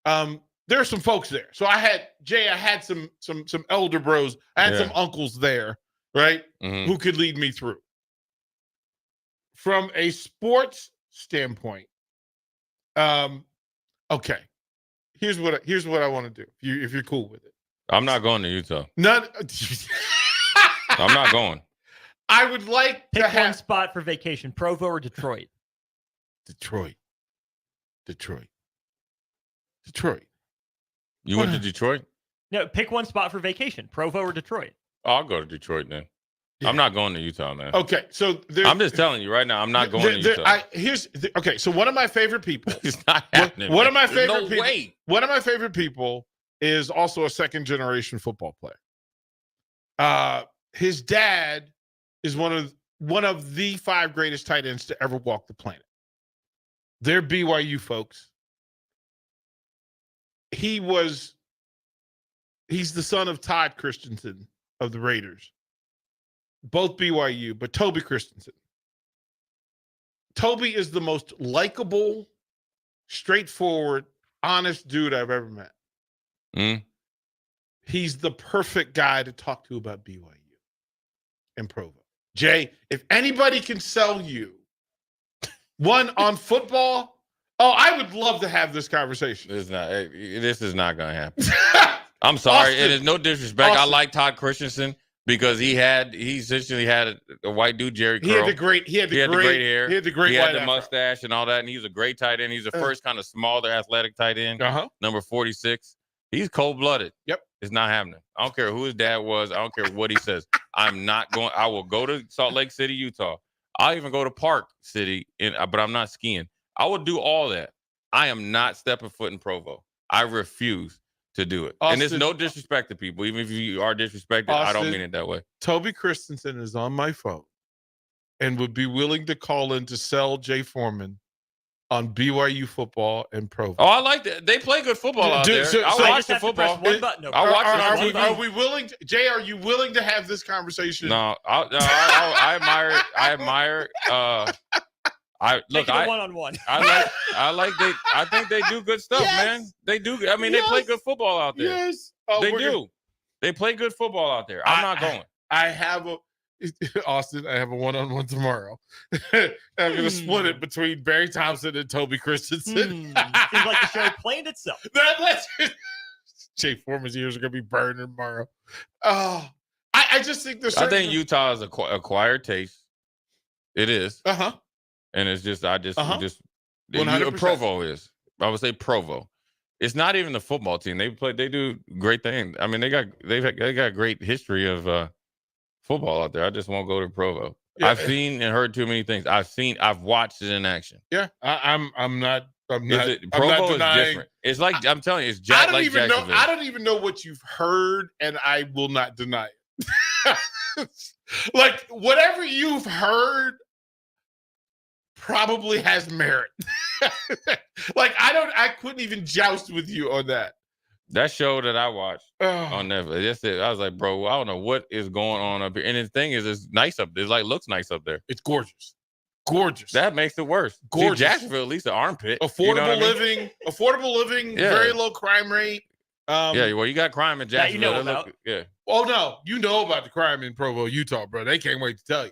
There are some folks there. So I had some elder bros. I had some uncles there, right? Mm-hmm. Who could lead me through. From a sports standpoint, okay. Here's what I want to do. If you're cool with it, I'm not going to Utah. None. I'm not going. I would like Pick to have one spot for vacation: Provo or Detroit. Detroit. You went to Detroit? No, pick one spot for vacation: Provo or Detroit. I'll go to Detroit then. I'm not going to Utah, man. Okay, so I'm just telling you right now, I'm not going to Utah. Okay, so one of my favorite people. It's not happening. One of my There's favorite no people. way. One of my favorite people is also a second-generation football player. His dad is one of the 5 greatest tight ends to ever walk the planet. They're BYU folks. He's the son of Todd Christensen of the Raiders. Both BYU, but Toby Christensen. Toby is the most likable, straightforward, honest dude I've ever met. He's the perfect guy to talk to about BYU and Provo. Jay, if anybody can sell you one on football, I would love to have this conversation. This is not going to happen. I'm sorry. It is no disrespect. I like Todd Christensen because he essentially had a white dude, Jerry Curl. He had the great hair. He had the mustache and all that, and he was a great tight end. He's the first kind of smaller, athletic tight end, number 46. He's cold-blooded. Yep. It's not happening. I don't care who his dad was. I don't care what he says. I'm not going. I will go to Salt Lake City, Utah. I'll even go to Park City, but I'm not skiing. I will do all that. I am not stepping foot in Provo. I refuse to do it. Austin, and it's no disrespect to people. Even if you are disrespected, I don't mean it that way. Toby Christensen is on my phone and would be willing to call in to sell Jay Foreman on BYU football and Provo. Oh, I like that. They play good football out there. I watch the football. I watch it on TV. Are we willing to, Jay, are you willing to have this conversation? No, I admire it. I admire one-on-one. I think they do good stuff, man. They do. I mean, they play good football out there. Yes. They do. They play good football out there. I'm not going. I have a one-on-one tomorrow. I'm going to split it between Barry Thompson and Toby Christensen. Seems like the show planned itself. Jay Foreman's ears are going to be burned tomorrow. I just think there's. I think Utah is acquired taste. It is. And it's just, Provo is. I would say Provo. It's not even the football team. They do great things. I mean, they got great history of football out there. I just won't go to Provo. Yeah. I've seen and heard too many things. I've watched it in action. Yeah, I'm not. Provo is different. It's like I'm telling you, it's Jacksonville. I don't even know what you've heard, and I will not deny it. Like whatever you've heard probably has merit. Like I couldn't even joust with you on that. That show that I watched on Netflix, I was like, bro, I don't know what is going on up here. And the thing is, it's nice up there. It looks nice up there. It's gorgeous. Gorgeous. That makes it worse. Gorgeous. See, Jacksonville, at least an armpit. Affordable living, Yeah. Very low crime rate. Yeah, well, you got crime in Jacksonville. That you know about. Yeah. Oh, no. You know about the crime in Provo, Utah, bro. They can't wait to tell you.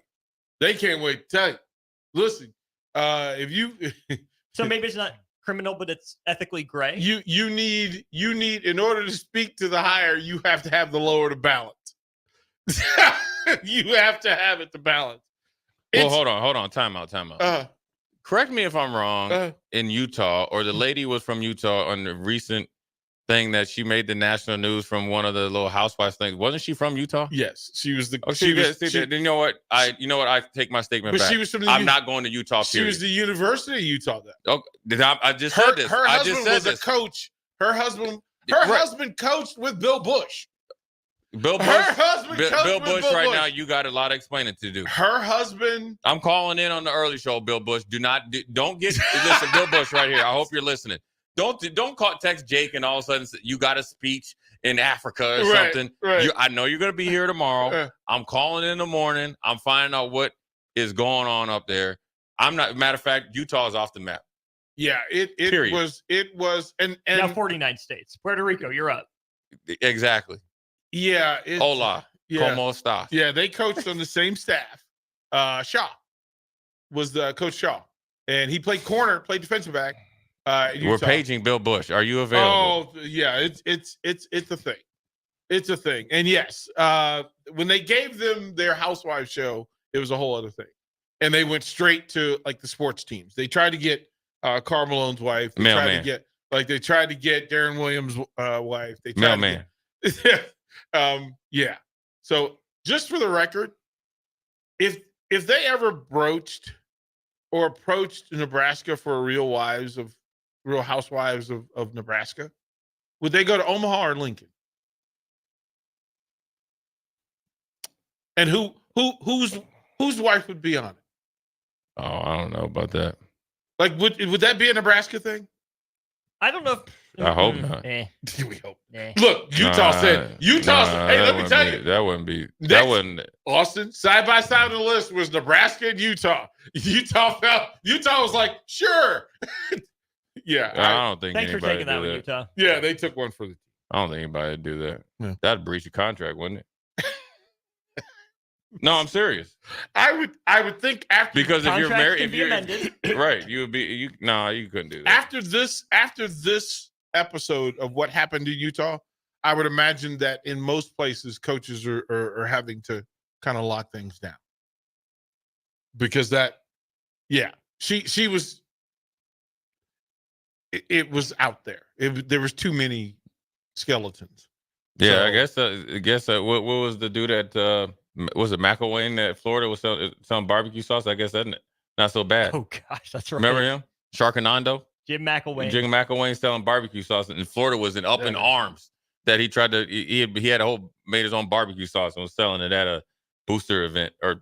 Listen, if you... So maybe it's not criminal, but it's ethically gray. You need in order to speak to the higher, you have to have the lower to balance. You have to have it to balance. Well, hold on. Time out. Correct me if I'm wrong. In Utah, or the lady was from Utah on the recent thing that she made the national news from one of the little housewives things. Wasn't she from Utah? Yes, she was the. You know what? I take my statement back. She was from I'm not going to Utah. She was the University of Utah. Then. Oh, I just said this. Her husband was a coach. Her husband coached with Bill Bush. Bill Bush. Her husband coached Bill with Bush Bill right Bush. now. You got a lot of explaining to do. Her husband. I'm calling in on the early show, Bill Bush. Don't get listen, Bill Bush right here. I hope you're listening. Don't text Jake and all of a sudden you got a speech in Africa or something. Right. I know you're going to be here tomorrow. I'm calling in the morning. I'm finding out what is going on up there. Matter of fact, Utah is off the map. Yeah, it was and now 49 states. Puerto Rico, you're up. Exactly. Yeah. Hola. Yeah. Como estás? Yeah, they coached on the same staff. Shaw was the Coach Shaw, and he played corner, played defensive back. We're paging Bill Bush. Are you available? Oh yeah, it's a thing. It's a thing. And yes, when they gave them their Housewives show, it was a whole other thing. And they went straight to like the sports teams. They tried to get Karl Malone's wife. They tried to get Darren Williams' wife. They tried Mailman. yeah. So just for the record, if they ever broached or approached Nebraska for Real Housewives of Nebraska, would they go to Omaha or Lincoln? And whose wife would be on it? Oh, I don't know about that. Like, would that be a Nebraska thing? I don't know if I hope not. We hope. Eh. Look, Utah said. Hey, let me tell you. That wouldn't be. Next, That wouldn't. Austin, side by side on the list was Nebraska and Utah. Utah was like, sure. Yeah. I don't think Thanks for anybody taking that would do one, Utah. Yeah, they took one for the team. I don't think anybody would do that. Yeah. That'd breach a contract, wouldn't it? No, I'm serious. I would think after Because if you're married, if you're amended. right, you would be. You couldn't do that. after this episode of what happened to Utah, I would imagine that in most places, coaches are having to kind of lock things down because she was. It was out there. There was too many skeletons. Yeah, So- I guess. What was the dude that was it McElwain that Florida was selling barbecue sauce? I guess that's not so bad. Oh gosh, that's right. Remember him, Sharknado? Jim McElwain. Jim McElwain selling barbecue sauce, and Florida was up in arms that he tried to. He had made his own barbecue sauce and was selling it at a booster event or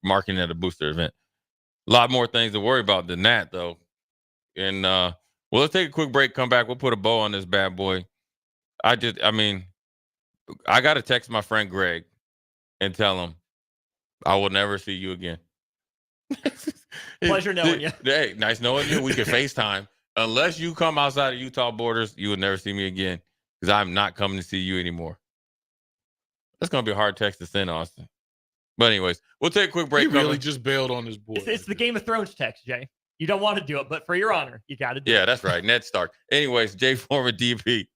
marketing at a booster event. A lot more things to worry about than that, though. And well, let's take a quick break. Come back. We'll put a bow on this bad boy. I got to text my friend Greg and tell him I will never see you again. Pleasure knowing you. Hey, nice knowing you. We can FaceTime. Unless you come outside of Utah borders, you will never see me again because I'm not coming to see you anymore. That's going to be a hard text to send, Austin. But anyways, we'll take a quick break. He really just bailed on his boy. It's the Game of Thrones text, Jay. You don't want to do it, but for your honor, you got to do it. Yeah, that's right. Ned Stark. Anyways, Jay Foreman, DP.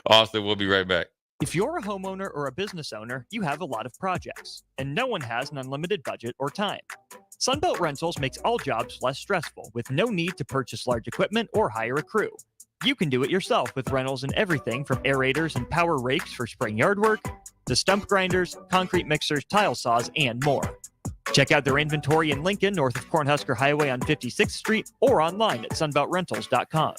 Austin, we'll be right back. If you're a homeowner or a business owner, you have a lot of projects, and no one has an unlimited budget or time. Sunbelt Rentals makes all jobs less stressful with no need to purchase large equipment or hire a crew. You can do it yourself with rentals and everything from aerators and power rakes for spring yard work to stump grinders, concrete mixers, tile saws, and more. Check out their inventory in Lincoln, north of Cornhusker Highway on 56th Street, or online at sunbeltrentals.com.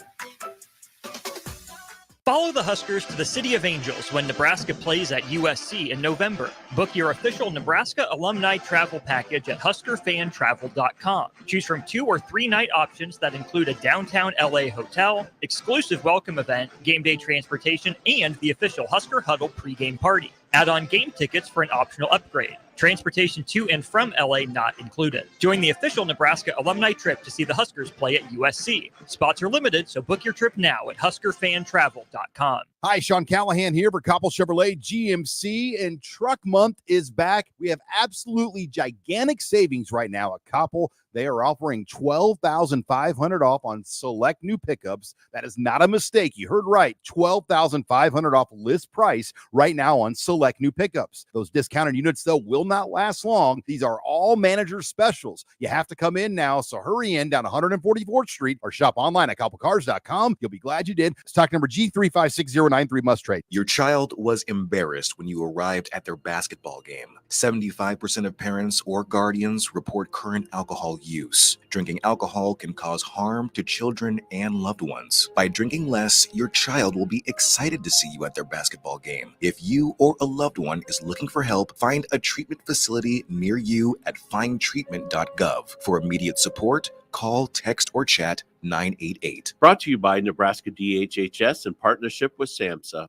Follow the Huskers to the City of Angels when Nebraska plays at USC in November. Book your official Nebraska alumni travel package at huskerfantravel.com. Choose from 2 or 3 night options that include a downtown LA hotel, exclusive welcome event, game day transportation, and the official Husker Huddle pregame party. Add on game tickets for an optional upgrade. Transportation to and from LA not included. Join the official Nebraska alumni trip to see the Huskers play at USC. Spots are limited, so book your trip now at huskerfantravel.com. Hi, Sean Callahan here for Koppel Chevrolet GMC, and Truck Month is back. We have absolutely gigantic savings right now at Koppel. They are offering $12,500 off on select new pickups. That is not a mistake. You heard right. $12,500 off list price right now on select new pickups. Those discounted units, though, will not last long. These are all manager specials. You have to come in now, so hurry in down 144th Street or shop online at koppelcars.com. You'll be glad you did. Stock number G356093 must trade. Your child was embarrassed when you arrived at their basketball game. 75% of parents or guardians report current alcohol use. Drinking alcohol can cause harm to children and loved ones. By drinking less, your child will be excited to see you at their basketball game. If you or a loved one is looking for help, find a treatment facility near you at findtreatment.gov. For immediate support, call, text, or chat 988. Brought to you by Nebraska DHHS in partnership with SAMHSA.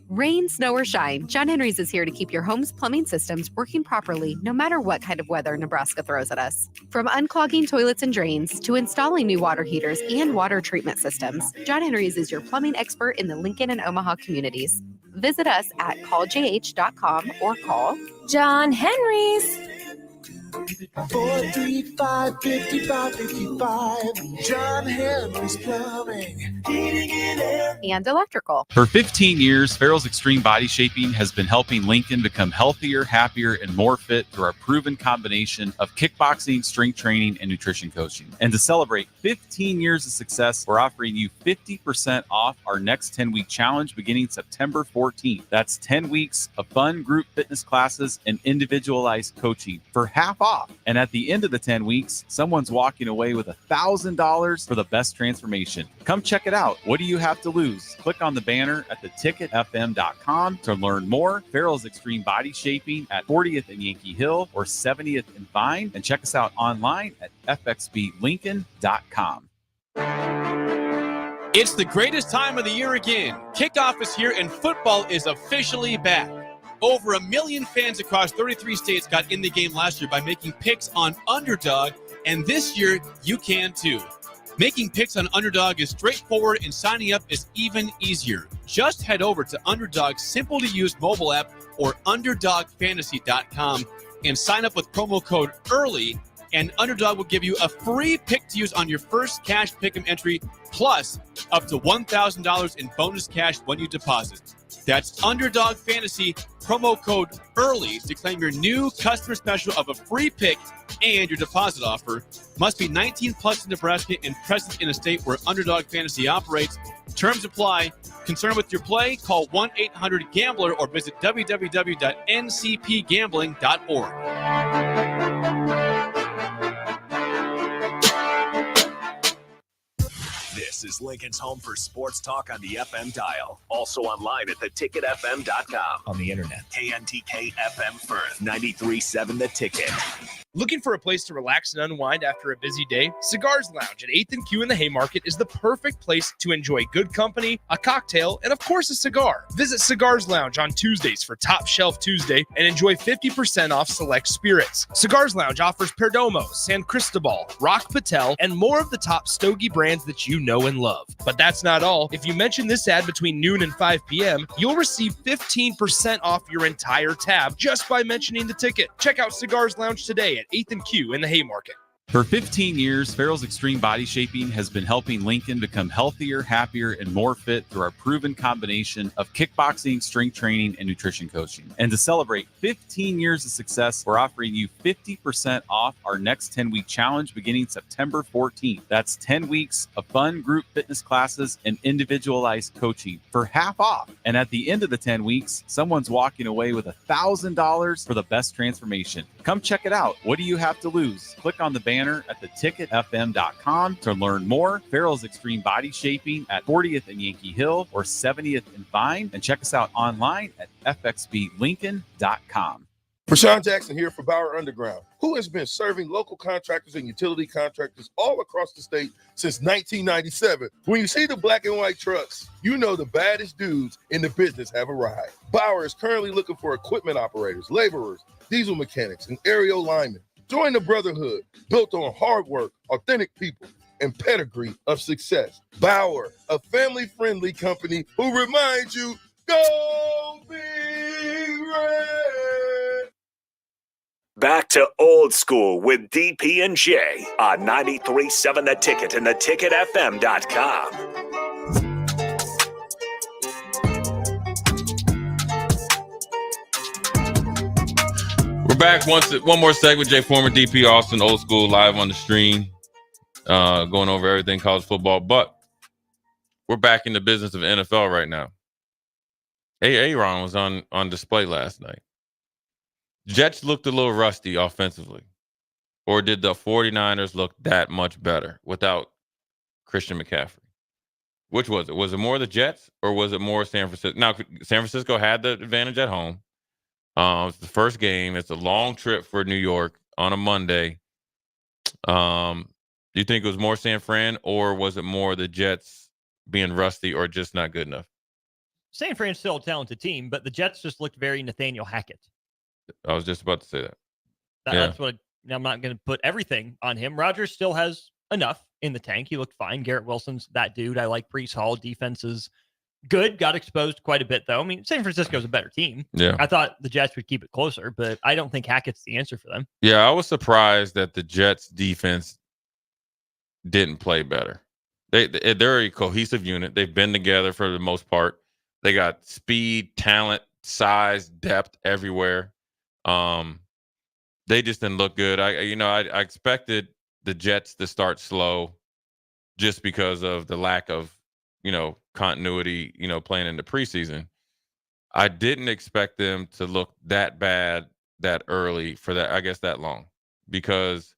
Rain, snow, or shine, John Henry's is here to keep your home's plumbing systems working properly no matter what kind of weather Nebraska throws at us. From unclogging toilets and drains to installing new water heaters and water treatment systems, John Henry's is your plumbing expert in the Lincoln and Omaha communities. Visit us at calljh.com or call John Henry's. 435-5555. John Henry's Plumbing, heating and air and electrical. For 15 years, Farrell's Extreme Body Shaping has been helping Lincoln become healthier, happier, and more fit through our proven combination of kickboxing, strength training, and nutrition coaching. And to celebrate 15 years of success, we're offering you 50% off our next 10-week challenge beginning September 14th. That's 10 weeks of fun group fitness classes and individualized coaching for half off. And at the end of the 10 weeks, someone's walking away with $1,000 for the best transformation. Come check it out. What do you have to lose? Click on the banner at theticketfm.com to learn more. Farrell's Extreme Body Shaping at 40th and Yankee Hill or 70th and Vine. And check us out online at fxblincoln.com. It's the greatest time of the year again. Kickoff is here and football is officially back. Over 1 million fans across 33 states got in the game last year by making picks on Underdog, and this year you can too. Making picks on Underdog is straightforward and signing up is even easier. Just head over to Underdog's simple-to-use mobile app or UnderdogFantasy.com and sign up with promo code EARLY, and Underdog will give you a free pick to use on your first cash pick'em entry, plus up to $1,000 in bonus cash when you deposit. That's Underdog Fantasy, promo code EARLY to claim your new customer special of a free pick and your deposit offer. Must be 19 plus in Nebraska and present in a state where Underdog Fantasy operates. Terms apply. Concerned with your play? Call 1-800-GAMBLER or visit www.ncpgambling.org. This is Lincoln's home for sports talk on the FM dial. Also online at theticketfm.com. On the internet, KNTK FM Firth, 93.7 The Ticket. Looking for a place to relax and unwind after a busy day? Cigars Lounge at 8th and Q in the Haymarket is the perfect place to enjoy good company, a cocktail, and of course a cigar. Visit Cigars Lounge on Tuesdays for Top Shelf Tuesday and enjoy 50% off select spirits. Cigars Lounge offers Perdomo, San Cristobal, Rock Patel, and more of the top stogie brands that you know and love. But that's not all. If you mention this ad between noon and 5 p.m., you'll receive 15% off your entire tab just by mentioning the ticket. Check out Cigars Lounge today at 8th and Q in the Haymarket. For 15 years, Farrell's Extreme Body Shaping has been helping Lincoln become healthier, happier, and more fit through our proven combination of kickboxing, strength training, and nutrition coaching. And to celebrate 15 years of success, we're offering you 50% off our next 10-week challenge beginning September 14th. That's 10 weeks of fun group fitness classes and individualized coaching for half off. And at the end of the 10 weeks, someone's walking away with $1,000 for the best transformation. Come check it out. What do you have to lose? Click on the banner at theticketfm.com to learn more. Farrell's Extreme Body Shaping at 40th and Yankee Hill or 70th and Vine. And check us out online at fxblincoln.com. Rashawn Jackson here for Bauer Underground, who has been serving local contractors and utility contractors all across the state since 1997. When you see the black and white trucks, you know the baddest dudes in the business have arrived. Bauer is currently looking for equipment operators, laborers, diesel mechanics, and aerial linemen. Join the brotherhood built on hard work, authentic people, and pedigree of success. Bauer, a family-friendly company who reminds you, go Big Red. Back to old school with DP and J on 93.7 The Ticket and theticketfm.com. We're back one more segment. Jay Foreman, DP Austin, old school, live on the stream, going over everything college football. But we're back in the business of NFL right now. Aaron was on display last night. Jets looked a little rusty offensively. Or did the 49ers look that much better without Christian McCaffrey? Which was it? Was it more the Jets or was it more San Francisco? Now, San Francisco had the advantage at home. It's the first game. It's a long trip for New York on a Monday. Do you think it was more San Fran or was it more the Jets being rusty or just not good enough? San Fran's still a talented team, but the Jets just looked very Nathaniel Hackett. I was just about to say that. That's what I'm not going to put everything on him. Rodgers still has enough in the tank. He looked fine. Garrett Wilson's that dude. I like Breece Hall. Defense is good. Got exposed quite a bit, though. I mean, San Francisco's a better team. Yeah. I thought the Jets would keep it closer, but I don't think Hackett's the answer for them. Yeah, I was surprised that the Jets defense didn't play better. They're a cohesive unit. They've been together for the most part. They got speed, talent, size, depth everywhere. They just didn't look good. I expected the Jets to start slow just because of the lack of, continuity, playing in the preseason. I didn't expect them to look that bad that early for that, I guess, that long, because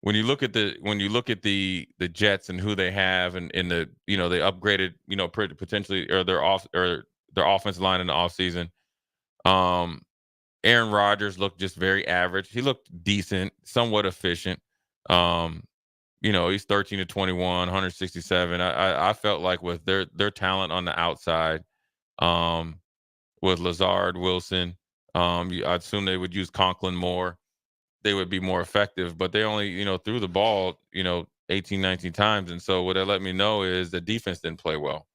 when you look at the Jets and who they have and in the, they upgraded, potentially, or their offensive line in the offseason. Aaron Rodgers looked just very average. He looked decent, somewhat efficient. He's 13 to 21, 167. I felt like with their talent on the outside, with Lazard, Wilson, I'd assume they would use Conklin more. They would be more effective, but they only, threw the ball, 18, 19 times. And so what that let me know is the defense didn't play well.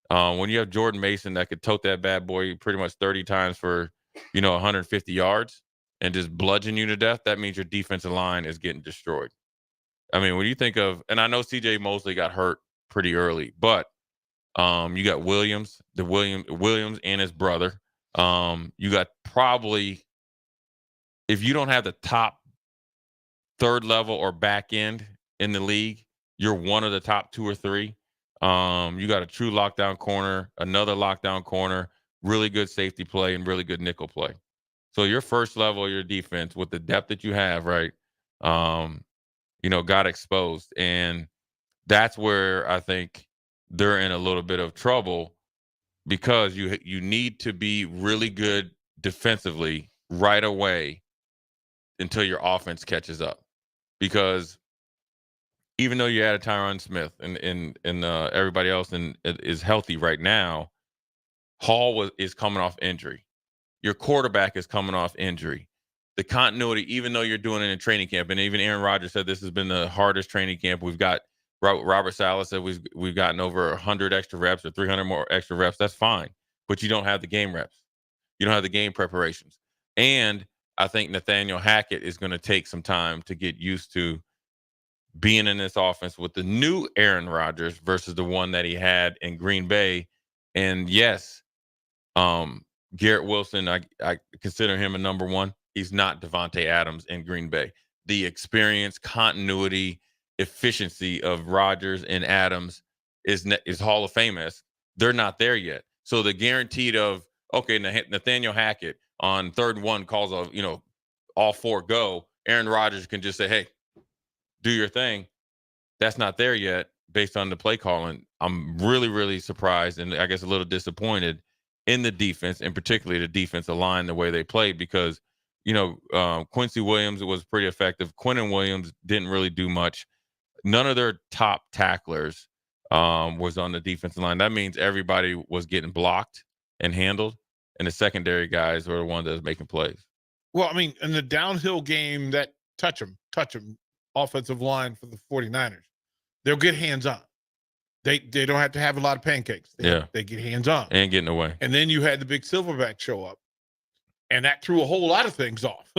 When you have Jordan Mason that could tote that bad boy pretty much 30 times for, 150 yards and just bludgeon you to death, that means your defensive line is getting destroyed. I mean, when you think of, and I know CJ Mosley got hurt pretty early, but you got Williams and his brother. You got probably, if you don't have the top third level or back end in the league, you're one of the top 2 or 3. You got a true lockdown corner, another lockdown corner, really good safety play, and really good nickel play. So your first level of your defense with the depth that you have, right, got exposed. And that's where I think they're in a little bit of trouble, because you need to be really good defensively right away until your offense catches up. Because even though you added Tyron Smith and everybody else is healthy right now, Hall is coming off injury. Your quarterback is coming off injury. The continuity, even though you're doing it in training camp, and even Aaron Rodgers said this has been the hardest training camp we've got. Robert Saleh said we've gotten over 100 extra reps or 300 more extra reps. That's fine, but you don't have the game reps. You don't have the game preparations. And I think Nathaniel Hackett is going to take some time to get used to being in this offense with the new Aaron Rodgers versus the one that he had in Green Bay. And yes, Garrett Wilson, I consider him a number one. He's not Devontae Adams in Green Bay. The experience, continuity, efficiency of Rodgers and Adams is Hall of Fame-esque. They're not there yet. So the guaranteed of, okay, Nathaniel Hackett on 3rd and 1 calls all 4 go. Aaron Rodgers can just say, hey, do your thing. That's not there yet based on the play calling. I'm really, really surprised and I guess a little disappointed in the defense, and particularly the defensive line, the way they played, because, Quincy Williams was pretty effective. Quinnen Williams didn't really do much. None of their top tacklers was on the defensive line. That means everybody was getting blocked and handled, and the secondary guys were the ones that was making plays. Well, I mean, in the downhill game, that touch them offensive line for the 49ers, they'll get hands-on. They don't have to have a lot of pancakes. They get hands-on. And getting away. And then you had the big silverback show up, and that threw a whole lot of things off,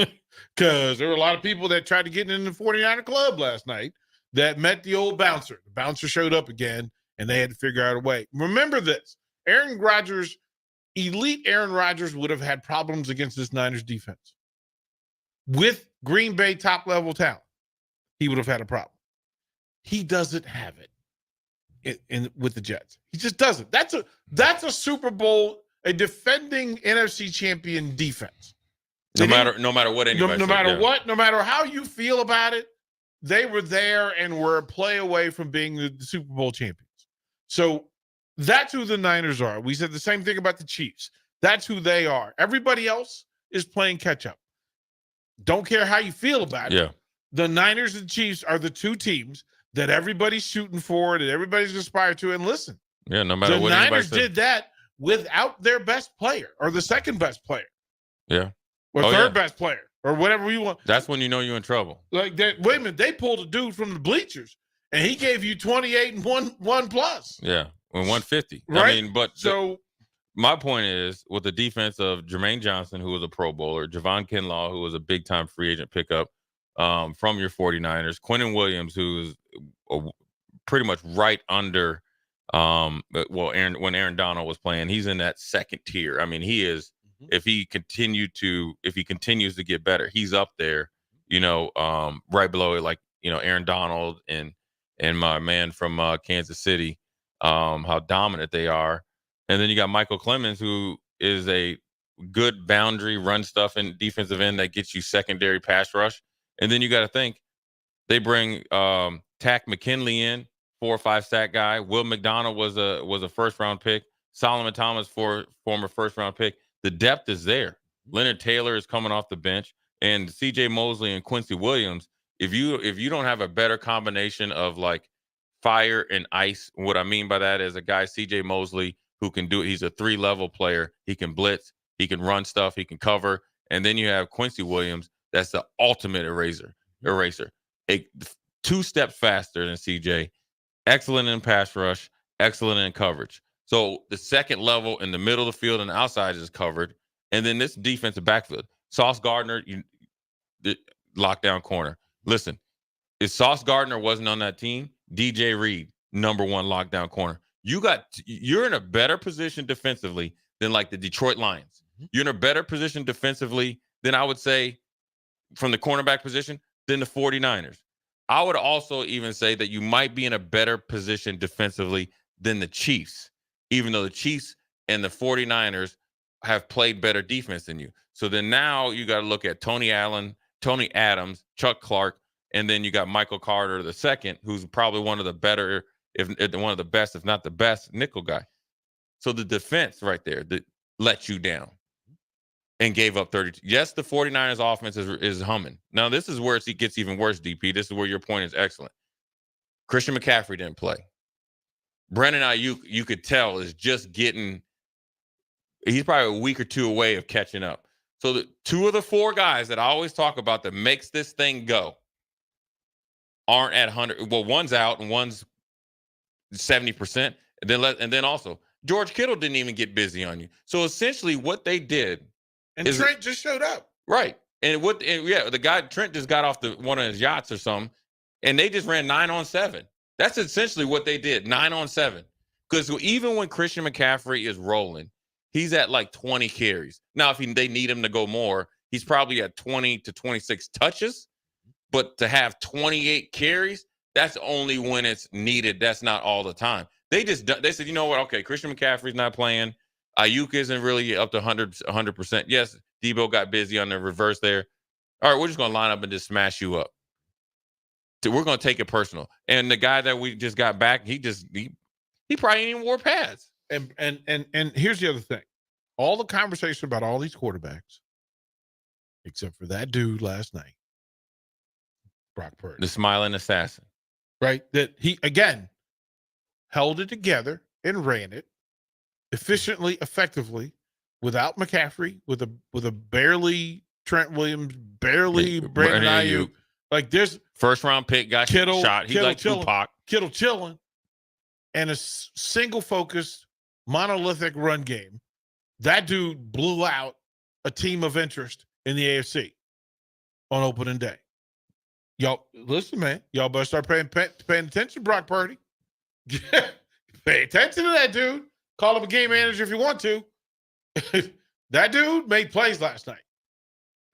because there were a lot of people that tried to get in the 49er club last night that met the old bouncer. The bouncer showed up again, and they had to figure out a way. Remember this, elite Aaron Rodgers would have had problems against this Niners defense. With Green Bay top-level talent, he would have had a problem. He doesn't have it with the Jets. He just doesn't. That's a Super Bowl, a defending NFC champion defense. No matter what anybody no matter what, no matter how you feel about it, they were there and were a play away from being the Super Bowl champions. So that's who the Niners are. We said the same thing about the Chiefs. That's who they are. Everybody else is playing catch up. Don't care how you feel about it. Yeah. The Niners and Chiefs are the 2 teams that everybody's shooting for, that everybody's aspired to. And listen, no matter the what Niners did that without their best player or the second best player. Yeah. Or third best player or whatever you want. That's when you know you're in trouble. Like that. Wait a minute. They pulled a dude from the bleachers and he gave you 28 and one plus. Yeah. And 150. Right. I mean, but my point is, with the defense of Jermaine Johnson, who was a Pro Bowler, Javon Kinlaw, who was a big-time free agent pickup from your 49ers, Quinnen Williams, who's a pretty much right under. When Aaron Donald was playing, he's in that second tier. I mean, he is. If he continues to get better, he's up there. Right below it, like Aaron Donald and my man from Kansas City. How dominant they are, and then you got Michael Clemens, who is a good boundary run stuff and defensive end that gets you secondary pass rush, and then you got to think they bring Tack McKinley in. 4 or 5 sack guy. Will McDonald was a first round pick. Solomon Thomas, former first round pick. The depth is there. Leonard Taylor is coming off the bench, and C.J. Mosley and Quincy Williams. If you don't have a better combination of like fire and ice, what I mean by that is a guy C.J. Mosley who can do it. He's a 3-level player. He can blitz. He can run stuff. He can cover. And then you have Quincy Williams. That's the ultimate eraser. 2 steps faster than C.J. Excellent in pass rush, excellent in coverage. So the second level in the middle of the field and the outside is covered. And then this defensive backfield. Sauce Gardner, the lockdown corner. Listen, if Sauce Gardner wasn't on that team, DJ Reed, number 1 lockdown corner. You're in a better position defensively than like the Detroit Lions. You're in a better position defensively than I would say from the cornerback position than the 49ers. I would also even say that you might be in a better position defensively than the Chiefs, even though the Chiefs and the 49ers have played better defense than you. So then now you got to look at Tony Adams, Chuck Clark, and then you got Michael Carter II, who's probably one of the better, if one of the best, if not the best nickel guy. So the defense right there that let you down and gave up 32. Yes, the 49ers offense is humming. Now, this is where it gets even worse, DP. This is where your point is excellent. Christian McCaffrey didn't play. Brandon Ayuk, you could tell, is just getting – he's probably a week or 2 away of catching up. So the 2 of the 4 guys that I always talk about that makes this thing go aren't at 100. Well, one's out and one's 70%. And then also, George Kittle didn't even get busy on you. So essentially what they did – and Trent just showed up. Right. The guy Trent just got off one of his yachts or something, and they just ran 9-on-7. That's essentially what they did, 9-on-7. Because even when Christian McCaffrey is rolling, he's at like 20 carries. Now, if they need him to go more, he's probably at 20 to 26 touches. But to have 28 carries, that's only when it's needed. That's not all the time. They said, you know what? Okay, Christian McCaffrey's not playing. Ayuk isn't really up to 100%. Yes, Debo got busy on the reverse there. All right, we're just going to line up and just smash you up. So we're going to take it personal. And the guy that we just got back, he probably ain't even wore pads. And here's the other thing. All the conversation about all these quarterbacks, except for that dude last night, Brock Purdy. The smiling assassin. Right? That he, again, held it together and ran it efficiently, effectively, without McCaffrey, with a barely Trent Williams, barely Brandon Ayuk. Like there's first round pick got shot. He's like Tupac. Kittle chilling, and a single focused monolithic run game. That dude blew out a team of interest in the AFC on opening day. Y'all listen, man. Y'all better start paying attention, Brock Purdy. Pay attention to that dude. Call him a game manager if you want to. That dude made plays last night.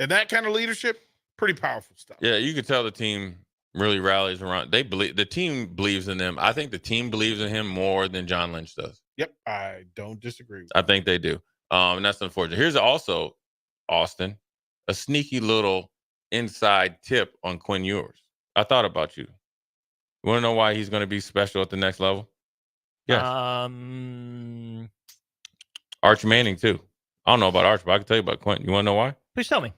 And that kind of leadership, pretty powerful stuff. Yeah, you could tell the team really rallies around. The team believes in them. I think the team believes in him more than John Lynch does. Yep, I don't disagree with I think they do. And that's unfortunate. Here's also, Austin, a sneaky little inside tip on Quinn Ewers. I thought about you. You want to know why he's going to be special at the next level? Yes. Arch Manning, too. I don't know about Arch, but I can tell you about Quentin. You want to know why? Please tell me.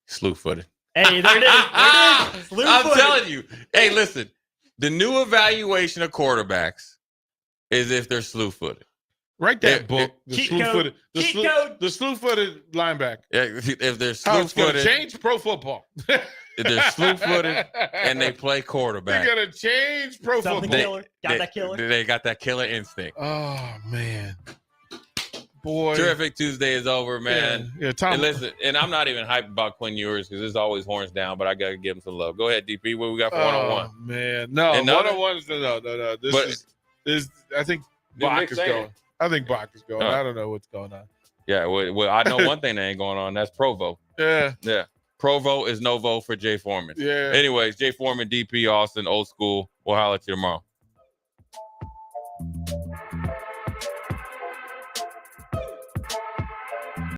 Slew-footed. Hey, there it is. I'm telling you. Hey, listen. The new evaluation of quarterbacks is if they're slew-footed. Write that book. The slew-footed linebacker. Yeah, if they're How it's going to slew-footed, change pro football. if they're slew-footed and they play quarterback, They're going to change pro football. Killer. Got that killer. They got that killer instinct. Oh, man. boy. Terrific Tuesday is over, man. Yeah, Tom. And listen, and I'm not even hyped about Quinn Ewers because there's always horns down, but I got to give him some love. Go ahead, DP. What we got for one-on-one? Oh, man. No, one-on-ones, no. This I think Bach is going. I think Bach is going. I don't know what's going on. Yeah, well, I know one thing that ain't going on. That's Provo. Yeah. Provo is no vote for Jay Foreman. Yeah. Anyways, Jay Foreman, DP, Austin, old school. We'll holler at you tomorrow.